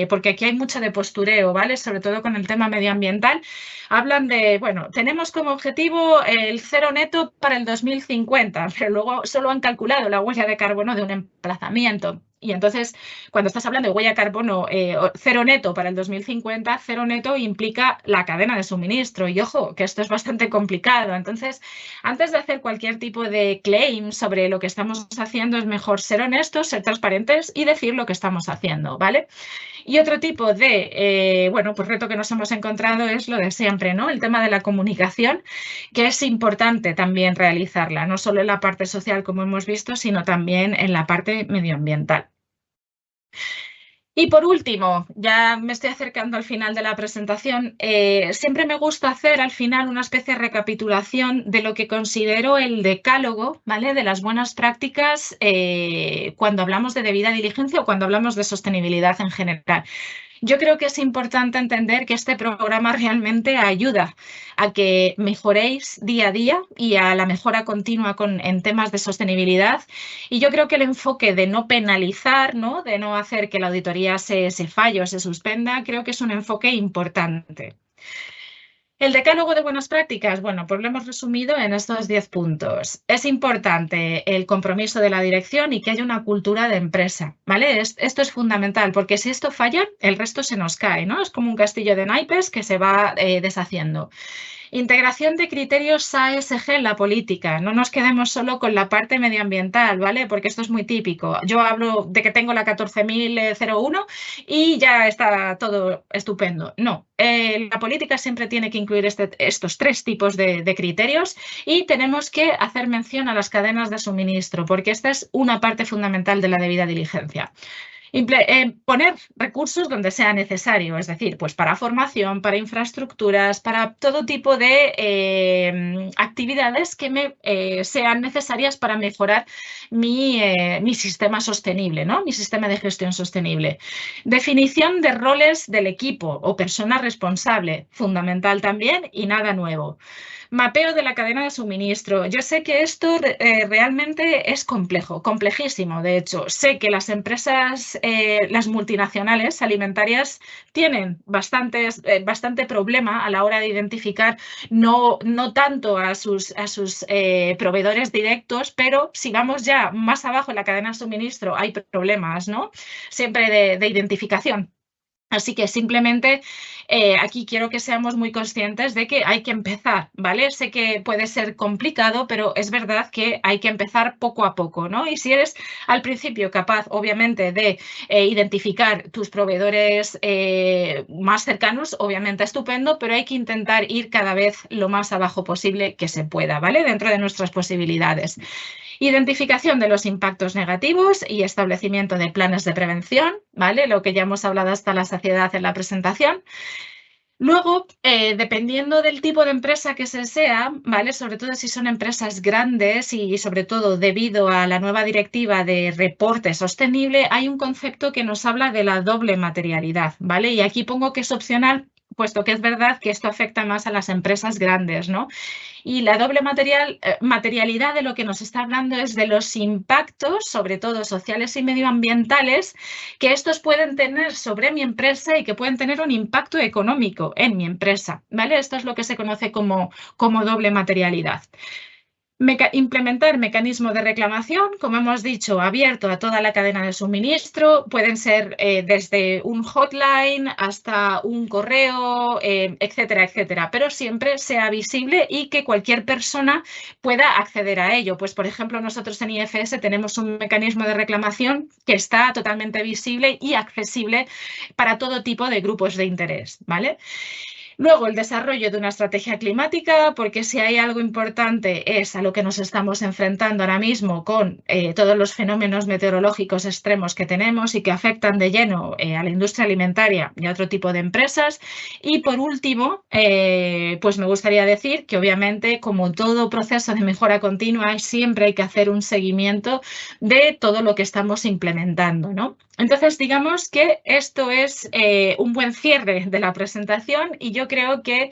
porque aquí hay mucho de postureo, ¿vale? Sobre todo con el tema medioambiental, hablan de, tenemos como objetivo el cero neto para el 2050, pero luego solo han calculado la huella de carbono de un emplazamiento. Y entonces, cuando estás hablando de huella de carbono cero neto para el 2050, cero neto implica la cadena de suministro. Y ojo, que esto es bastante complicado. Entonces, antes de hacer cualquier tipo de claim sobre lo que estamos haciendo, es mejor ser honestos, ser transparentes y decir lo que estamos haciendo, ¿vale? Y otro tipo de, pues reto que nos hemos encontrado es lo de siempre, ¿no? El tema de la comunicación, que es importante también realizarla, no solo en la parte social, como hemos visto, sino también en la parte medioambiental. Y por último, ya me estoy acercando al final de la presentación, siempre me gusta hacer al final una especie de recapitulación de lo que considero el decálogo, ¿vale? De las buenas prácticas cuando hablamos de debida diligencia o cuando hablamos de sostenibilidad en general. Yo creo que es importante entender que este programa realmente ayuda a que mejoréis día a día y a la mejora continua en temas de sostenibilidad. Y yo creo que el enfoque de no penalizar, ¿no? De no hacer que la auditoría se falle o se suspenda, creo que es un enfoque importante. El decálogo de buenas prácticas, bueno, pues lo hemos resumido en estos 10 puntos. Es importante el compromiso de la dirección y que haya una cultura de empresa, ¿vale? Esto es fundamental, porque si esto falla, el resto se nos cae, ¿no? Es como un castillo de naipes que se va deshaciendo. Integración de criterios ASG en la política. No nos quedemos solo con la parte medioambiental, ¿vale? Porque esto es muy típico. Yo hablo de que tengo la 14.001 y ya está todo estupendo. No, la política siempre tiene que incluir estos 3 tipos de criterios y tenemos que hacer mención a las cadenas de suministro, porque esta es una parte fundamental de la debida diligencia. Poner recursos donde sea necesario, es decir, pues para formación, para infraestructuras, para todo tipo de actividades que me sean necesarias para mejorar mi sistema sostenible, ¿no? Mi sistema de gestión sostenible. Definición de roles del equipo o persona responsable, fundamental también y nada nuevo. Mapeo de la cadena de suministro. Yo sé que esto realmente es complejo, complejísimo, de hecho. Sé que las empresas, las multinacionales alimentarias tienen bastante problema a la hora de identificar no tanto a sus proveedores directos, pero si vamos ya más abajo en la cadena de suministro hay problemas, ¿no? Siempre de identificación. Así que simplemente aquí quiero que seamos muy conscientes de que hay que empezar, ¿vale? Sé que puede ser complicado, pero es verdad que hay que empezar poco a poco, ¿no? Y si eres al principio capaz, obviamente, de identificar tus proveedores más cercanos, obviamente estupendo, pero hay que intentar ir cada vez lo más abajo posible que se pueda, ¿vale? Dentro de nuestras posibilidades. Identificación de los impactos negativos y establecimiento de planes de prevención, ¿vale? Lo que ya hemos hablado hasta la saciedad en la presentación. Luego, dependiendo del tipo de empresa que se sea, ¿vale? Sobre todo si son empresas grandes y sobre todo debido a la nueva directiva de reporte sostenible, hay un concepto que nos habla de la doble materialidad, ¿vale? Y aquí pongo que es opcional, puesto que es verdad que esto afecta más a las empresas grandes, ¿no? Y la doble materialidad de lo que nos está hablando es de los impactos, sobre todo sociales y medioambientales, que estos pueden tener sobre mi empresa y que pueden tener un impacto económico en mi empresa, ¿vale? Esto es lo que se conoce como doble materialidad. Implementar mecanismos de reclamación, como hemos dicho, abierto a toda la cadena de suministro. Pueden ser desde un hotline hasta un correo, etcétera, etcétera, pero siempre sea visible y que cualquier persona pueda acceder a ello. Pues, por ejemplo, nosotros en IFS tenemos un mecanismo de reclamación que está totalmente visible y accesible para todo tipo de grupos de interés, ¿vale? Luego, el desarrollo de una estrategia climática, porque si hay algo importante es a lo que nos estamos enfrentando ahora mismo con todos los fenómenos meteorológicos extremos que tenemos y que afectan de lleno a la industria alimentaria y a otro tipo de empresas. Y por último, pues me gustaría decir que obviamente, como todo proceso de mejora continua, siempre hay que hacer un seguimiento de todo lo que estamos implementando, ¿no? Entonces, digamos que esto es un buen cierre de la presentación y yo creo que,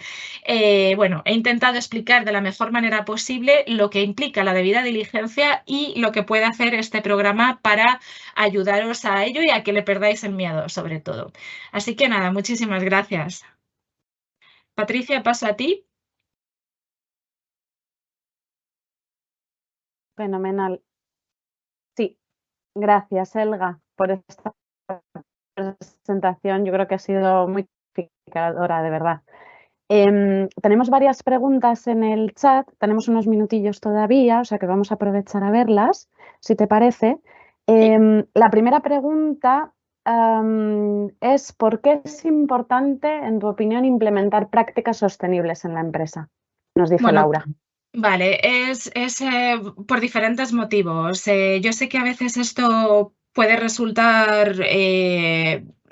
bueno, he intentado explicar de la mejor manera posible lo que implica la debida diligencia y lo que puede hacer este programa para ayudaros a ello y a que le perdáis el miedo, sobre todo. Así que nada, muchísimas gracias. Patricia, paso a ti. Fenomenal. Sí, gracias, Elga, por esta presentación. Yo creo que ha sido muy clarificadora, de verdad. Tenemos varias preguntas en el chat, tenemos unos minutillos todavía, o sea que vamos a aprovechar a verlas, si te parece. La primera pregunta es ¿por qué es importante, en tu opinión, implementar prácticas sostenibles en la empresa? Nos dice Laura. Vale, es por diferentes motivos. Yo sé que a veces esto puede resultar,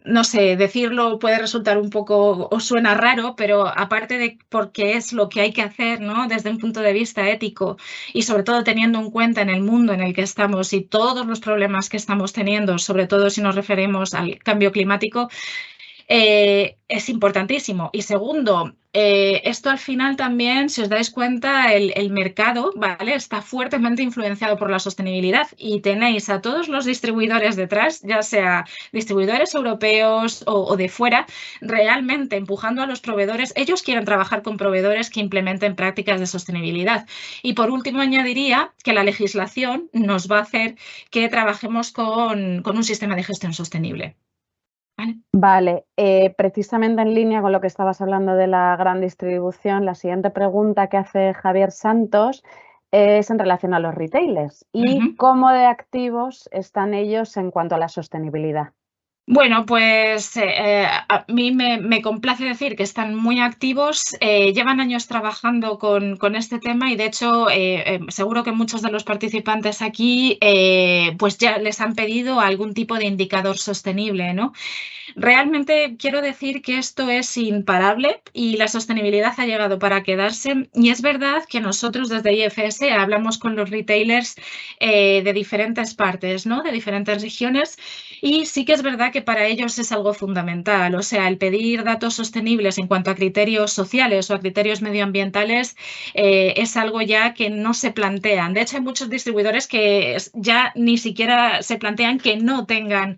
no sé, decirlo puede resultar un poco, os suena raro, pero aparte de porque es lo que hay que hacer, ¿no? Desde un punto de vista ético y sobre todo teniendo en cuenta en el mundo en el que estamos y todos los problemas que estamos teniendo, sobre todo si nos referimos al cambio climático, es importantísimo. Y segundo, esto al final también, si os dais cuenta, el mercado, ¿vale?, está fuertemente influenciado por la sostenibilidad y tenéis a todos los distribuidores detrás, ya sea distribuidores europeos o de fuera, realmente empujando a los proveedores. Ellos quieren trabajar con proveedores que implementen prácticas de sostenibilidad. Y por último, añadiría que la legislación nos va a hacer que trabajemos con un sistema de gestión sostenible. Vale, precisamente en línea con lo que estabas hablando de la gran distribución, la siguiente pregunta que hace Javier Santos es en relación a los retailers y cómo de activos están ellos en cuanto a la sostenibilidad. Bueno, pues a mí me complace decir que están muy activos, llevan años trabajando con este tema y de hecho seguro que muchos de los participantes aquí pues ya les han pedido algún tipo de indicador sostenible, ¿no? Realmente quiero decir que esto es imparable y la sostenibilidad ha llegado para quedarse. Y es verdad que nosotros desde IFS hablamos con los retailers de diferentes partes, ¿no?, de diferentes regiones, y sí que es verdad que para ellos es algo fundamental. O sea, el pedir datos sostenibles en cuanto a criterios sociales o a criterios medioambientales es algo ya que no se plantean. De hecho, hay muchos distribuidores que ya ni siquiera se plantean que no tengan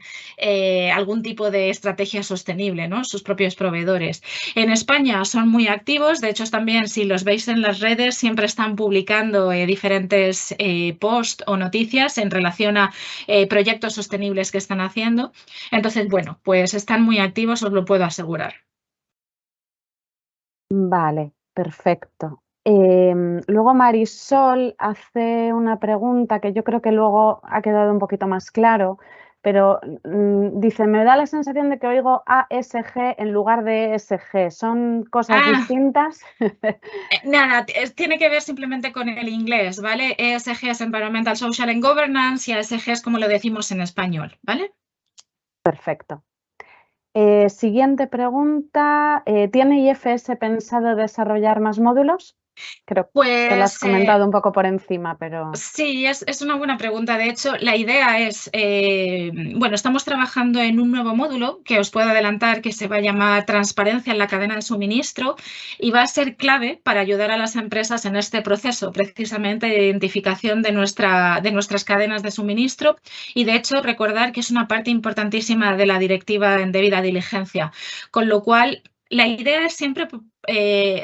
algún tipo de estrategia sostenible, ¿no?, sus propios proveedores. En España son muy activos, de hecho también si los veis en las redes siempre están publicando diferentes posts o noticias en relación a proyectos sostenibles que están haciendo. Entonces, bueno, pues están muy activos, os lo puedo asegurar. Vale, perfecto. Luego Marisol hace una pregunta que yo creo que luego ha quedado un poquito más claro, pero dice, me da la sensación de que oigo ASG en lugar de ESG. ¿Son cosas distintas? Nada, tiene que ver simplemente con el inglés, ¿vale? ESG es Environmental, Social and Governance y ASG es como lo decimos en español, ¿vale? Perfecto. Siguiente pregunta, ¿tiene IFS pensado desarrollar más módulos? Creo que lo has comentado un poco por encima, pero... Sí, es una buena pregunta. De hecho, la idea es, bueno, estamos trabajando en un nuevo módulo que os puedo adelantar que se va a llamar Transparencia en la cadena de suministro y va a ser clave para ayudar a las empresas en este proceso, precisamente de identificación de nuestras cadenas de suministro y, de hecho, recordar que es una parte importantísima de la directiva en debida diligencia, con lo cual la idea es siempre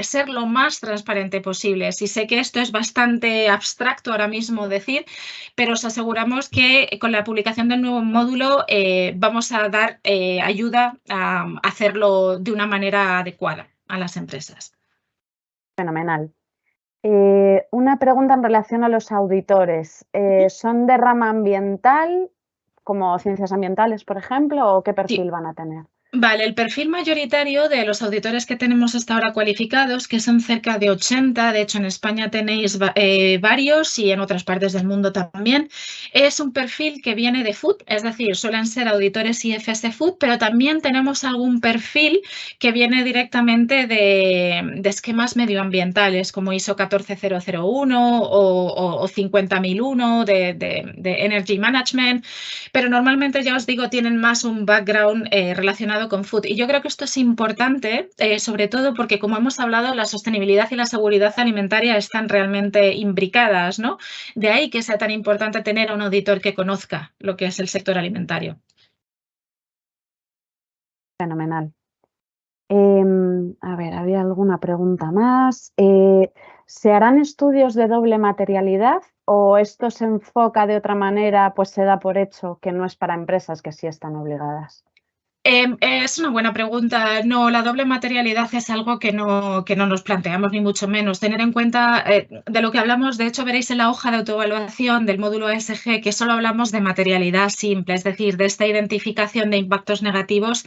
ser lo más transparente posible. Sí sé que esto es bastante abstracto ahora mismo decir, pero os aseguramos que con la publicación del nuevo módulo vamos a dar ayuda a hacerlo de una manera adecuada a las empresas. Fenomenal. Una pregunta en relación a los auditores. ¿Son de rama ambiental, como ciencias ambientales, por ejemplo, o qué perfil van a tener? Vale, el perfil mayoritario de los auditores que tenemos hasta ahora cualificados, que son cerca de 80, de hecho en España tenéis varios y en otras partes del mundo también, es un perfil que viene de Food, es decir, suelen ser auditores IFS Food, pero también tenemos algún perfil que viene directamente de esquemas medioambientales como ISO 14001 o 50001 de Energy Management, pero normalmente ya os digo, tienen más un background relacionado con food. Y yo creo que esto es importante, sobre todo porque, como hemos hablado, la sostenibilidad y la seguridad alimentaria están realmente imbricadas, ¿no? De ahí que sea tan importante tener a un auditor que conozca lo que es el sector alimentario. Fenomenal. A ver, ¿había alguna pregunta más? ¿Se harán estudios de doble materialidad o esto se enfoca de otra manera, pues se da por hecho que no es para empresas que sí están obligadas? Es una buena pregunta. No, la doble materialidad es algo que no nos planteamos, ni mucho menos. Tener en cuenta de lo que hablamos, de hecho, veréis en la hoja de autoevaluación del módulo ESG que solo hablamos de materialidad simple, es decir, de esta identificación de impactos negativos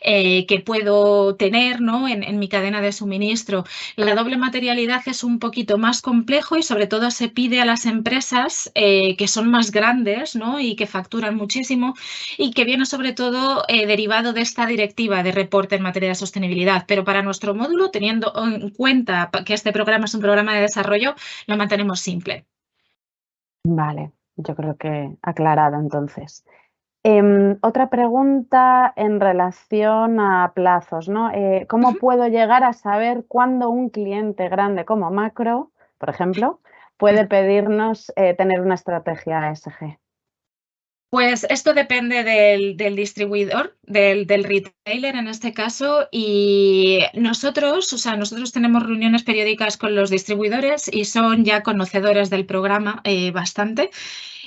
que puedo tener, ¿no?, en mi cadena de suministro. La doble materialidad es un poquito más complejo y sobre todo se pide a las empresas que son más grandes, ¿no?, y que facturan muchísimo y que viene sobre todo derivado de esta directiva de reporte en materia de sostenibilidad. Pero para nuestro módulo, teniendo en cuenta que este programa es un programa de desarrollo, lo mantenemos simple. Vale, yo creo que aclarado entonces. Otra pregunta en relación a plazos, ¿no? ¿Cómo Ujú. puedo llegar a saber cuándo un cliente grande como Macro, por ejemplo, puede pedirnos tener una estrategia ESG? Pues esto depende del distribuidor, del retailer en este caso, y nosotros, o sea, nosotros tenemos reuniones periódicas con los distribuidores y son ya conocedores del programa, bastante,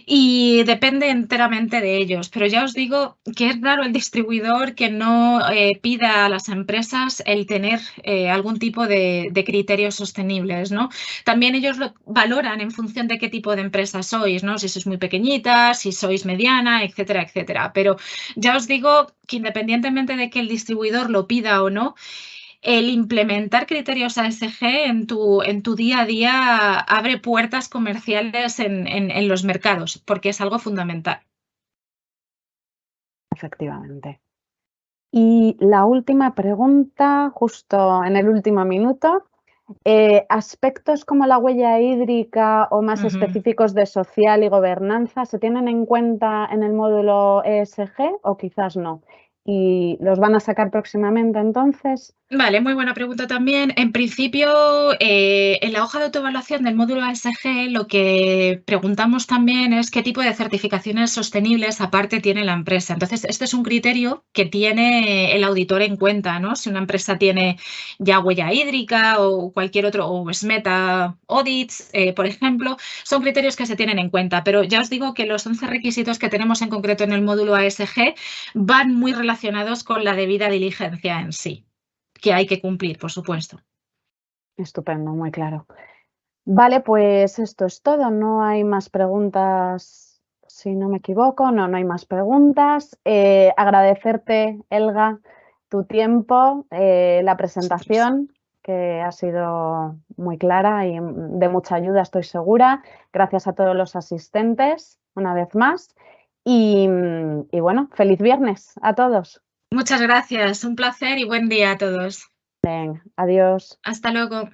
y depende enteramente de ellos. Pero ya os digo que es raro el distribuidor que no, pida a las empresas el tener, algún tipo de criterios sostenibles, ¿no? También ellos lo valoran en función de qué tipo de empresa sois, ¿no? Si sois muy pequeñitas, si sois mediana, etcétera, etcétera. Pero ya os digo que independientemente de que el distribuidor lo pida o no, el implementar criterios ASG en tu día a día abre puertas comerciales en los mercados, porque es algo fundamental. Efectivamente. Y la última pregunta, justo en el último minuto, aspectos como la huella hídrica o más Ujú. específicos de social y gobernanza, ¿se tienen en cuenta en el módulo ESG o quizás no? ¿Y los van a sacar próximamente entonces? Vale, muy buena pregunta también. En principio, en la hoja de autoevaluación del módulo ASG, lo que preguntamos también es qué tipo de certificaciones sostenibles aparte tiene la empresa. Entonces, este es un criterio que tiene el auditor en cuenta, ¿no? Si una empresa tiene ya huella hídrica o cualquier otro, o SMETA audits, por ejemplo, son criterios que se tienen en cuenta. Pero ya os digo que los 11 requisitos que tenemos en concreto en el módulo ASG van muy relacionados con la debida diligencia en sí, que hay que cumplir, por supuesto. Estupendo, muy claro. Vale, pues esto es todo. No hay más preguntas, si no me equivoco. No, no hay más preguntas. Agradecerte, Elga, tu tiempo, la Vosotros. presentación, que ha sido muy clara y de mucha ayuda, estoy segura. Gracias a todos los asistentes, una vez más. Y bueno, feliz viernes a todos. Muchas gracias, un placer y buen día a todos. Venga, adiós. Hasta luego.